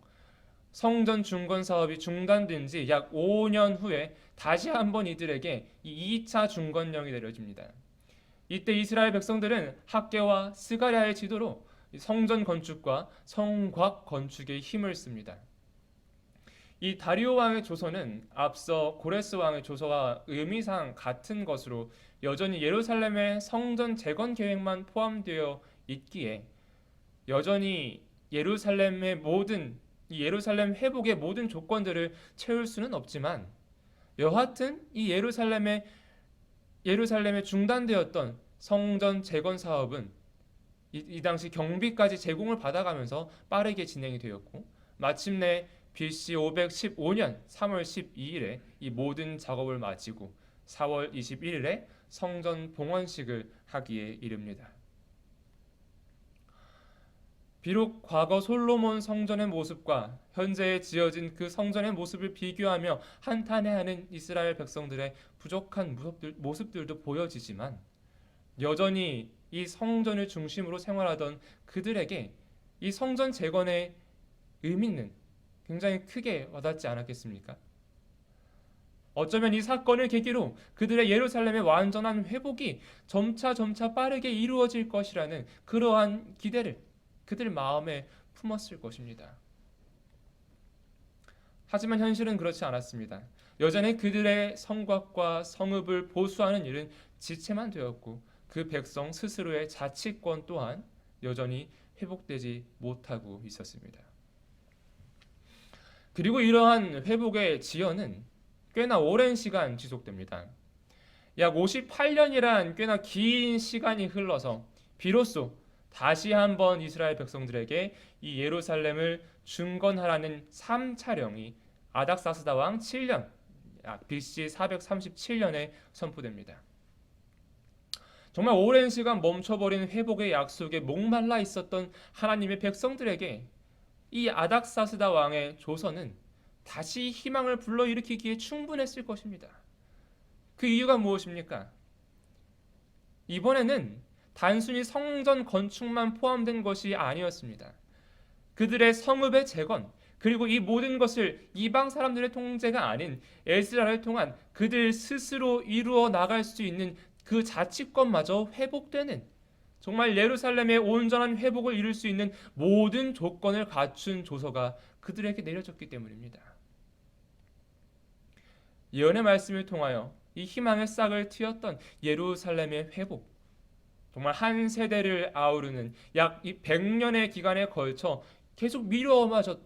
성전 중건 사업이 중단된 지 약 5년 후에 다시 한번 이들에게 이 2차 중건령이 내려집니다. 이때 이스라엘 백성들은 학개와 스가랴의 지도로 성전 건축과 성곽 건축에 힘을 씁니다. 이 다리오 왕의 조서는 앞서 고레스 왕의 조서와 의미상 같은 것으로 여전히 예루살렘의 성전 재건 계획만 포함되어 있기에 여전히 예루살렘 회복의 모든 조건들을 채울 수는 없지만 여하튼 이 예루살렘에 중단되었던 성전 재건 사업은 이 당시 경비까지 제공을 받아가면서 빠르게 진행이 되었고 마침내 BC 515년 3월 12일에 이 모든 작업을 마치고 4월 21일에 성전 봉헌식을 하기에 이릅니다. 비록 과거 솔로몬 성전의 모습과 현재 지어진 그 성전의 모습을 비교하며 한탄해하는 이스라엘 백성들의 부족한 모습들도 보여지지만 여전히 이 성전을 중심으로 생활하던 그들에게 이 성전 재건의 의미는 굉장히 크게 와닿지 않았겠습니까? 어쩌면 이 사건을 계기로 그들의 예루살렘의 완전한 회복이 점차 빠르게 이루어질 것이라는 그러한 기대를 그들 마음에 품었을 것입니다. 하지만 현실은 그렇지 않았습니다. 여전히 그들의 성곽과 성읍을 보수하는 일은 지체만 되었고 그 백성 스스로의 자치권 또한 여전히 회복되지 못하고 있었습니다. 그리고 이러한 회복의 지연은 꽤나 오랜 시간 지속됩니다. 약 58년이란 꽤나 긴 시간이 흘러서 비로소 다시 한번 이스라엘 백성들에게 이 예루살렘을 중건하라는 3차령이 아닥사스다 왕 7년 BC 437년에 선포됩니다. 정말 오랜 시간 멈춰버린 회복의 약속에 목말라 있었던 하나님의 백성들에게 이 아닥사스다 왕의 조서는 다시 희망을 불러일으키기에 충분했을 것입니다. 그 이유가 무엇입니까? 이번에는 단순히 성전 건축만 포함된 것이 아니었습니다. 그들의 성읍의 재건, 그리고 이 모든 것을 이방 사람들의 통제가 아닌 에스라를 통한 그들 스스로 이루어 나갈 수 있는 그 자치권마저 회복되는, 정말 예루살렘의 온전한 회복을 이룰 수 있는 모든 조건을 갖춘 조서가 그들에게 내려졌기 때문입니다. 예언의 말씀을 통하여 이 희망의 싹을 틔웠던 예루살렘의 회복, 정말 한 세대를 아우르는 약 100년의 기간에 걸쳐 계속 미루어졌던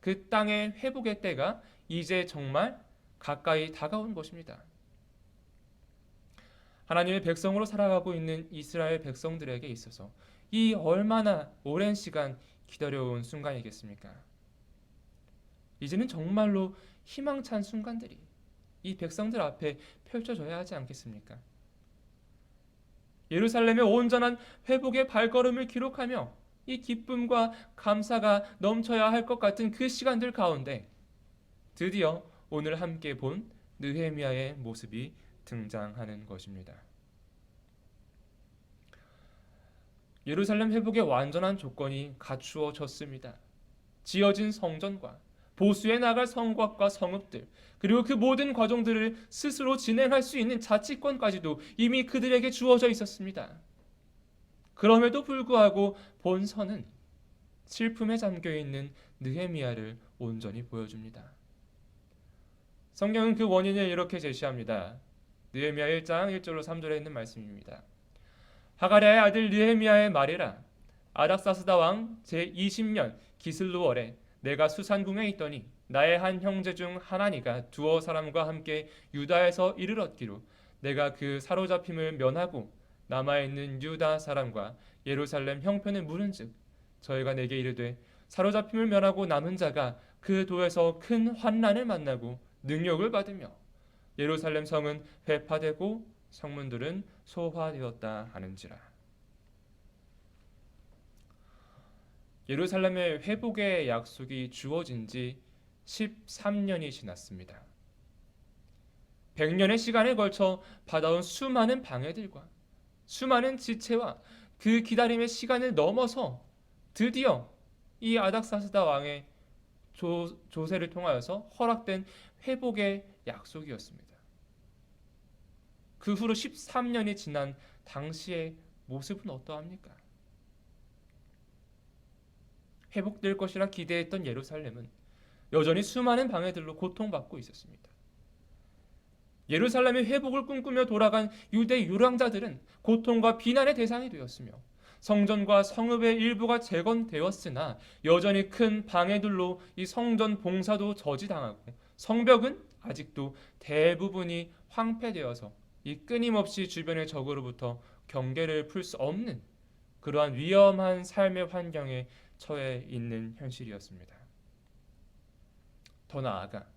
그 땅의 회복의 때가 이제 정말 가까이 다가온 것입니다. 하나님의 백성으로 살아가고 있는 이스라엘 백성들에게 있어서 이 얼마나 오랜 시간 기다려온 순간이겠습니까? 이제는 정말로 희망찬 순간들이 이 백성들 앞에 펼쳐져야 하지 않겠습니까? 예루살렘의 온전한 회복의 발걸음을 기록하며 이 기쁨과 감사가 넘쳐야 할 것 같은 그 시간들 가운데 드디어 오늘 함께 본 느헤미야의 모습이 등장하는 것입니다. 예루살렘 회복의 완전한 조건이 갖추어졌습니다. 지어진 성전과 보수해 나갈 성곽과 성읍들, 그리고 그 모든 과정들을 스스로 진행할 수 있는 자치권까지도 이미 그들에게 주어져 있었습니다. 그럼에도 불구하고 본서는 슬픔에 잠겨있는 느헤미야를 온전히 보여줍니다. 성경은 그 원인을 이렇게 제시합니다. 느헤미야 1장 1절로 3절에 있는 말씀입니다. 하가랴의 아들 느헤미야의 말이라. 아닥사스다 왕 제20년 기슬루월에 내가 수산궁에 있더니 나의 한 형제 중 하나니가 두어 사람과 함께 유다에서 이를 얻기로 내가 그 사로잡힘을 면하고 남아있는 유다 사람과 예루살렘 형편을 물은즉 저희가 내게 이르되 사로잡힘을 면하고 남은 자가 그 도에서 큰 환난을 만나고 능욕을 받으며 예루살렘 성은 회파되고 성문들은 소화되었다 하는지라. 예루살렘의 회복의 약속이 주어진 지 13년이 지났습니다. 100년의 시간에 걸쳐 받아온 수많은 방해들과 수많은 지체와 그 기다림의 시간을 넘어서 드디어 이 아닥사스다 왕의 조세를 통하여서 허락된 회복의 약속이었습니다. 그 후로 13년이 지난 당시의 모습은 어떠합니까? 회복될 것이라 기대했던 예루살렘은 여전히 수많은 방해들로 고통받고 있었습니다. 예루살렘의 회복을 꿈꾸며 돌아간 유대 유랑자들은 고통과 비난의 대상이 되었으며 성전과 성읍의 일부가 재건되었으나 여전히 큰 방해들로 이 성전 봉사도 저지당하고 성벽은 아직도 대부분이 황폐되어서 이 끊임없이 주변의 적으로부터 경계를 풀 수 없는 그러한 위험한 삶의 환경에 처해 있는 현실이었습니다. 더 나아가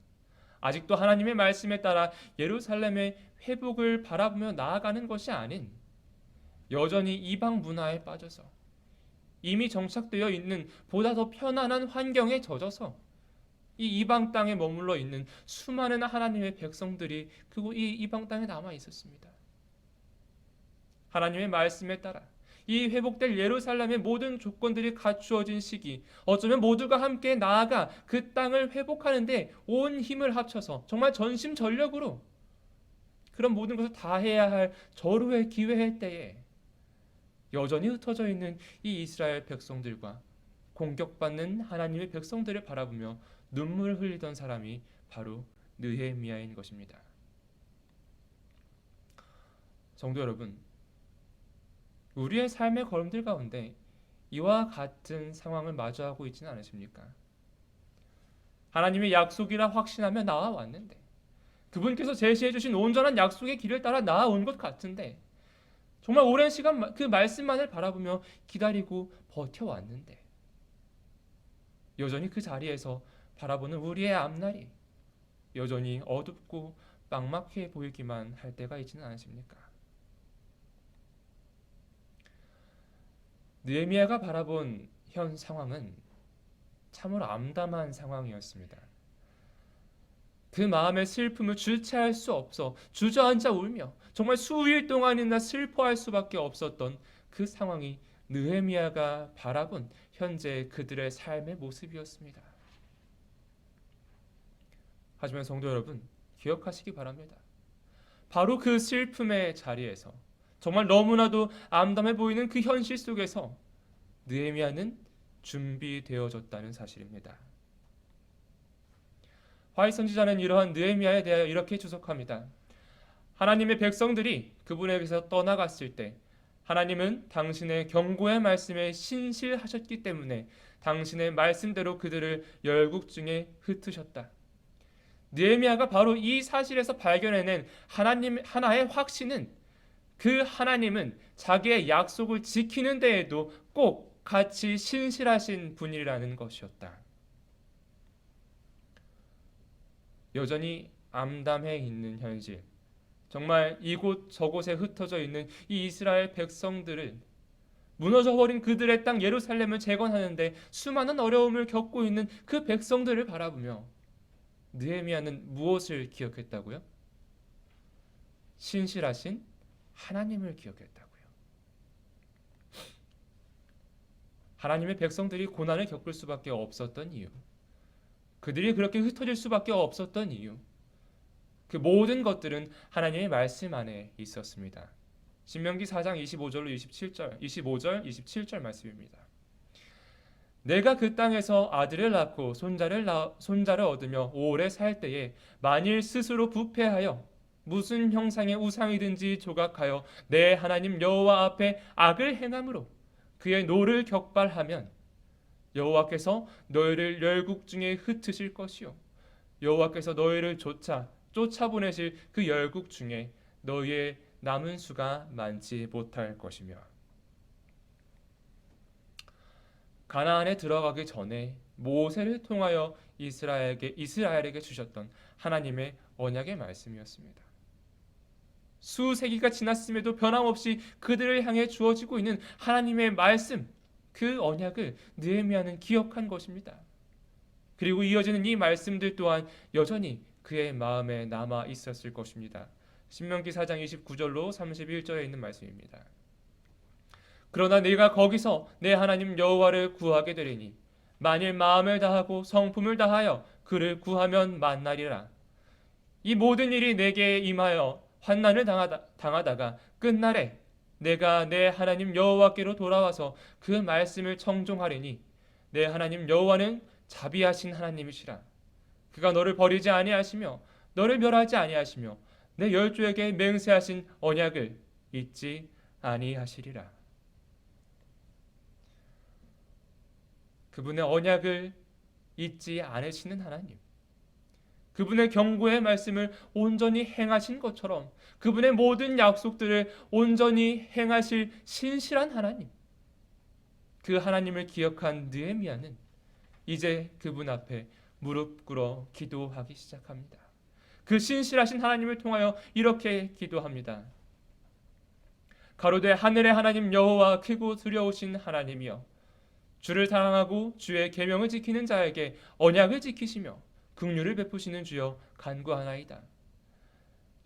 아직도 하나님의 말씀에 따라 예루살렘의 회복을 바라보며 나아가는 것이 아닌 여전히 이방 문화에 빠져서 이미 정착되어 있는 보다 더 편안한 환경에 젖어서 이 이방 땅에 머물러 있는 수많은 하나님의 백성들이 그곳 이 이방 땅에 남아 있었습니다. 하나님의 말씀에 따라 이 회복될 예루살렘의 모든 조건들이 갖추어진 시기, 어쩌면 모두가 함께 나아가 그 땅을 회복하는데 온 힘을 합쳐서 정말 전심전력으로 그런 모든 것을 다 해야 할 절호의 기회의 때에 여전히 흩어져 있는 이 이스라엘 백성들과 공격받는 하나님의 백성들을 바라보며 눈물을 흘리던 사람이 바로 느헤미야인 것입니다. 성도 여러분, 우리의 삶의 걸음들 가운데 이와 같은 상황을 마주하고 있지는 않으십니까? 하나님의 약속이라 확신하며 나아왔는데 그분께서 제시해 주신 온전한 약속의 길을 따라 나아온 것 같은데 정말 오랜 시간 그 말씀만을 바라보며 기다리고 버텨왔는데 여전히 그 자리에서 바라보는 우리의 앞날이 여전히 어둡고 막막해 보이기만 할 때가 있지는 않으십니까? 느헤미야가 바라본 현 상황은 참으로 암담한 상황이었습니다. 그 마음의 슬픔을 주체할 수 없어 주저앉아 울며 정말 수일 동안이나 슬퍼할 수밖에 없었던 그 상황이 느헤미야가 바라본 현재 그들의 삶의 모습이었습니다. 하지만 성도 여러분, 기억하시기 바랍니다. 바로 그 슬픔의 자리에서, 정말 너무나도 암담해 보이는 그 현실 속에서 느헤미야는 준비되어졌다는 사실입니다. 화이 선지자는 이러한 느헤미야에 대하여 이렇게 주석합니다. 하나님의 백성들이 그분에게서 떠나갔을 때 하나님은 당신의 경고의 말씀에 신실하셨기 때문에 당신의 말씀대로 그들을 열국 중에 흩으셨다. 느헤미야가 바로 이 사실에서 발견해낸 하나님 하나의 확신은, 그 하나님은 자기의 약속을 지키는 데에도 꼭 같이 신실하신 분이라는 것이었다. 여전히 암담해 있는 현실, 정말 이곳 저곳에 흩어져 있는 이 이스라엘 백성들은 무너져버린 그들의 땅 예루살렘을 재건하는데 수많은 어려움을 겪고 있는 그 백성들을 바라보며 느헤미야는 무엇을 기억했다고요? 신실하신 하나님을 기억했다고요. 하나님의 백성들이 고난을 겪을 수밖에 없었던 이유, 그들이 그렇게 흩어질 수밖에 없었던 이유, 그 모든 것들은 하나님의 말씀 안에 있었습니다. 신명기 4장 25절로 27절, 25절, 27절 말씀입니다. 내가 그 땅에서 아들을 낳고 손자를 얻으며 오래 살 때에 만일 스스로 부패하여 무슨 형상의 우상이든지 조각하여 내 하나님 여호와 앞에 악을 행함으로 그의 노를 격발하면 여호와께서 너희를 열국 중에 흩으실 것이요 여호와께서 너희를 쫓아보내실 그 열국 중에 너희의 남은 수가 많지 못할 것이며. 가나안에 들어가기 전에 모세를 통하여 이스라엘에게 주셨던 하나님의 언약의 말씀이었습니다. 수세기가 지났음에도 변함없이 그들을 향해 주어지고 있는 하나님의 말씀, 그 언약을 느헤미야는 기억한 것입니다. 그리고 이어지는 이 말씀들 또한 여전히 그의 마음에 남아 있었을 것입니다. 신명기 4장 29절로 31절에 있는 말씀입니다. 그러나 네가 거기서 내 하나님 여호와를 구하게 되리니 만일 마음을 다하고 성품을 다하여 그를 구하면 만나리라. 이 모든 일이 내게 임하여 환난을 당하다가 끝날에 내가 내 하나님 여호와께로 돌아와서 그 말씀을 청종하리니 내 하나님 여호와는 자비하신 하나님이시라. 그가 너를 버리지 아니하시며 너를 멸하지 아니하시며 내 열조에게 맹세하신 언약을 잊지 아니하시리라. 그분의 언약을 잊지 않으시는 하나님, 그분의 경고의 말씀을 온전히 행하신 것처럼 그분의 모든 약속들을 온전히 행하실 신실한 하나님, 그 하나님을 기억한 느헤미야는 이제 그분 앞에 무릎 꿇어 기도하기 시작합니다. 그 신실하신 하나님을 통하여 이렇게 기도합니다. 가로되 하늘의 하나님 여호와 크고 두려우신 하나님이여, 주를 사랑하고 주의 계명을 지키는 자에게 언약을 지키시며 긍휼을 베푸시는 주여 간구하나이다.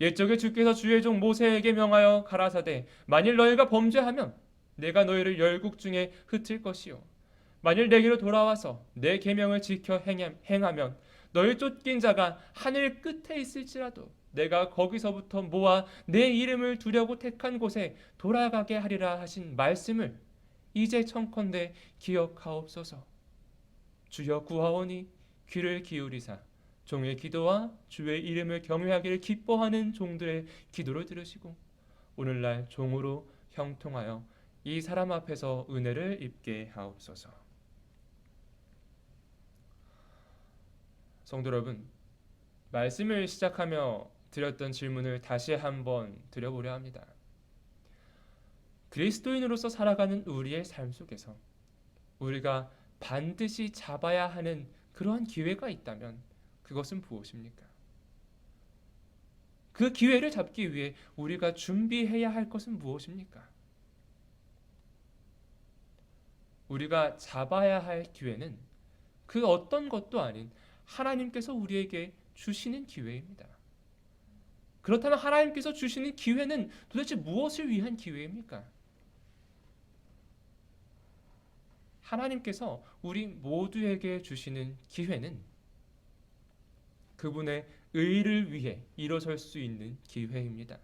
옛적에 주께서 주의 종 모세에게 명하여 가라사대 만일 너희가 범죄하면 내가 너희를 열국 중에 흩을 것이요 만일 내게로 돌아와서 내 계명을 지켜 행하면 너희 쫓긴 자가 하늘 끝에 있을지라도 내가 거기서부터 모아 내 이름을 두려고 택한 곳에 돌아가게 하리라 하신 말씀을 이제 청컨대 기억하옵소서. 주여 구하오니 귀를 기울이사 종의 기도와 주의 이름을 경외하기를 기뻐하는 종들의 기도를 들으시고 오늘날 종으로 형통하여 이 사람 앞에서 은혜를 입게 하옵소서. 성도 여러분, 말씀을 시작하며 드렸던 질문을 다시 한번 드려보려 합니다. 그리스도인으로서 살아가는 우리의 삶 속에서 우리가 반드시 잡아야 하는 그러한 기회가 있다면 그것은 무엇입니까? 그 기회를 잡기 위해 우리가 준비해야 할 것은 무엇입니까? 우리가 잡아야 할 기회는 그 어떤 것도 아닌 하나님께서 우리에게 주시는 기회입니다. 그렇다면 하나님께서 주시는 기회는 도대체 무엇을 위한 기회입니까? 하나님께서 우리 모두에게 주시는 기회는 그분의 의를 위해 일어설 수 있는 기회입니다.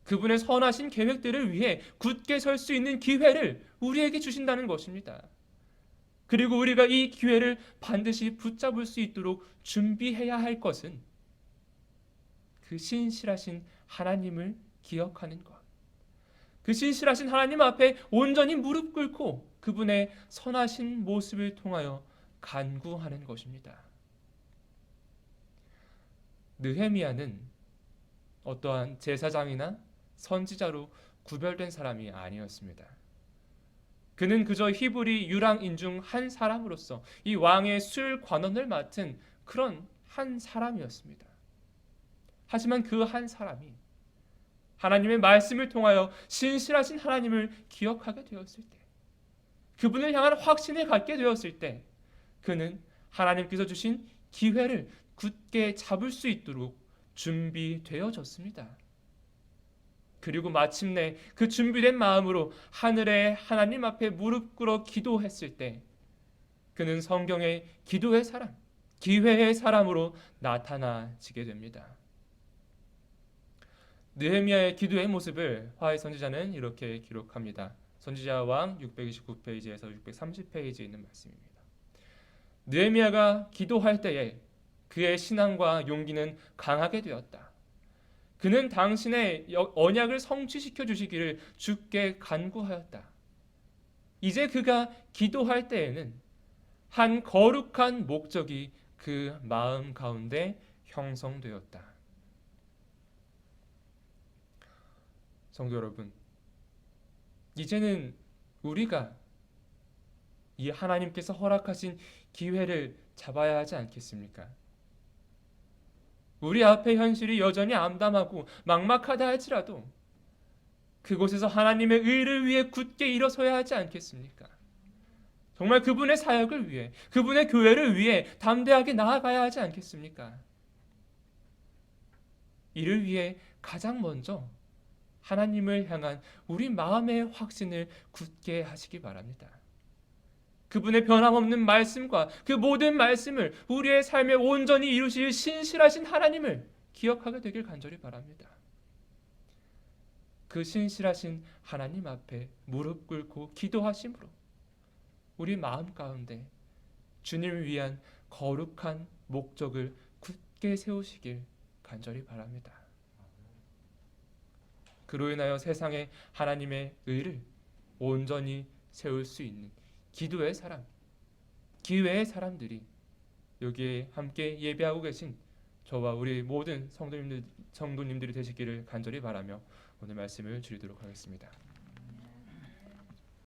그분의 선하신 계획들을 위해 굳게 설 수 있는 기회를 우리에게 주신다는 것입니다. 그리고 우리가 이 기회를 반드시 붙잡을 수 있도록 준비해야 할 것은 그 신실하신 하나님을 기억하는 것. 그 신실하신 하나님 앞에 온전히 무릎 꿇고 그분의 선하신 모습을 통하여 간구하는 것입니다. 느헤미야는 어떠한 제사장이나 선지자로 구별된 사람이 아니었습니다. 그는 그저 히브리 유랑인 중 한 사람으로서 이 왕의 술 관원을 맡은 그런 한 사람이었습니다. 하지만 그 한 사람이 하나님의 말씀을 통하여 신실하신 하나님을 기억하게 되었을 때, 그분을 향한 확신을 갖게 되었을 때, 그는 하나님께서 주신 기회를 굳게 잡을 수 있도록 준비되어졌습니다. 그리고 마침내 그 준비된 마음으로 하늘의 하나님 앞에 무릎 꿇어 기도했을 때, 그는 성경의 기도의 사람, 기회의 사람으로 나타나지게 됩니다. 느헤미야의 기도의 모습을 화해 선지자는 이렇게 기록합니다. 선지자왕 629페이지에서 630페이지에 있는 말씀입니다. 느헤미야가 기도할 때에 그의 신앙과 용기는 강하게 되었다. 그는 당신의 언약을 성취시켜 주시기를 주께 간구하였다. 이제 그가 기도할 때에는 한 거룩한 목적이 그 마음 가운데 형성되었다. 성도 여러분, 이제는 우리가 이 하나님께서 허락하신 기회를 잡아야 하지 않겠습니까? 우리 앞의 현실이 여전히 암담하고 막막하다 할지라도 그곳에서 하나님의 의를 위해 굳게 일어서야 하지 않겠습니까? 정말 그분의 사역을 위해, 그분의 교회를 위해 담대하게 나아가야 하지 않겠습니까? 이를 위해 가장 먼저 하나님을 향한 우리 마음의 확신을 굳게 하시기 바랍니다. 그분의 변함없는 말씀과 그 모든 말씀을 우리의 삶에 온전히 이루실 신실하신 하나님을 기억하게 되길 간절히 바랍니다. 그 신실하신 하나님 앞에 무릎 꿇고 기도하심으로 우리 마음 가운데 주님을 위한 거룩한 목적을 굳게 세우시길 간절히 바랍니다. 그로 인하여 세상에 하나님의 의를 온전히 세울 수 있는 기도의 사람, 기회의 사람들이 여기에 함께 예배하고 계신 저와 우리 모든 성도님들이 되시기를 간절히 바라며 오늘 말씀을 드리도록 하겠습니다.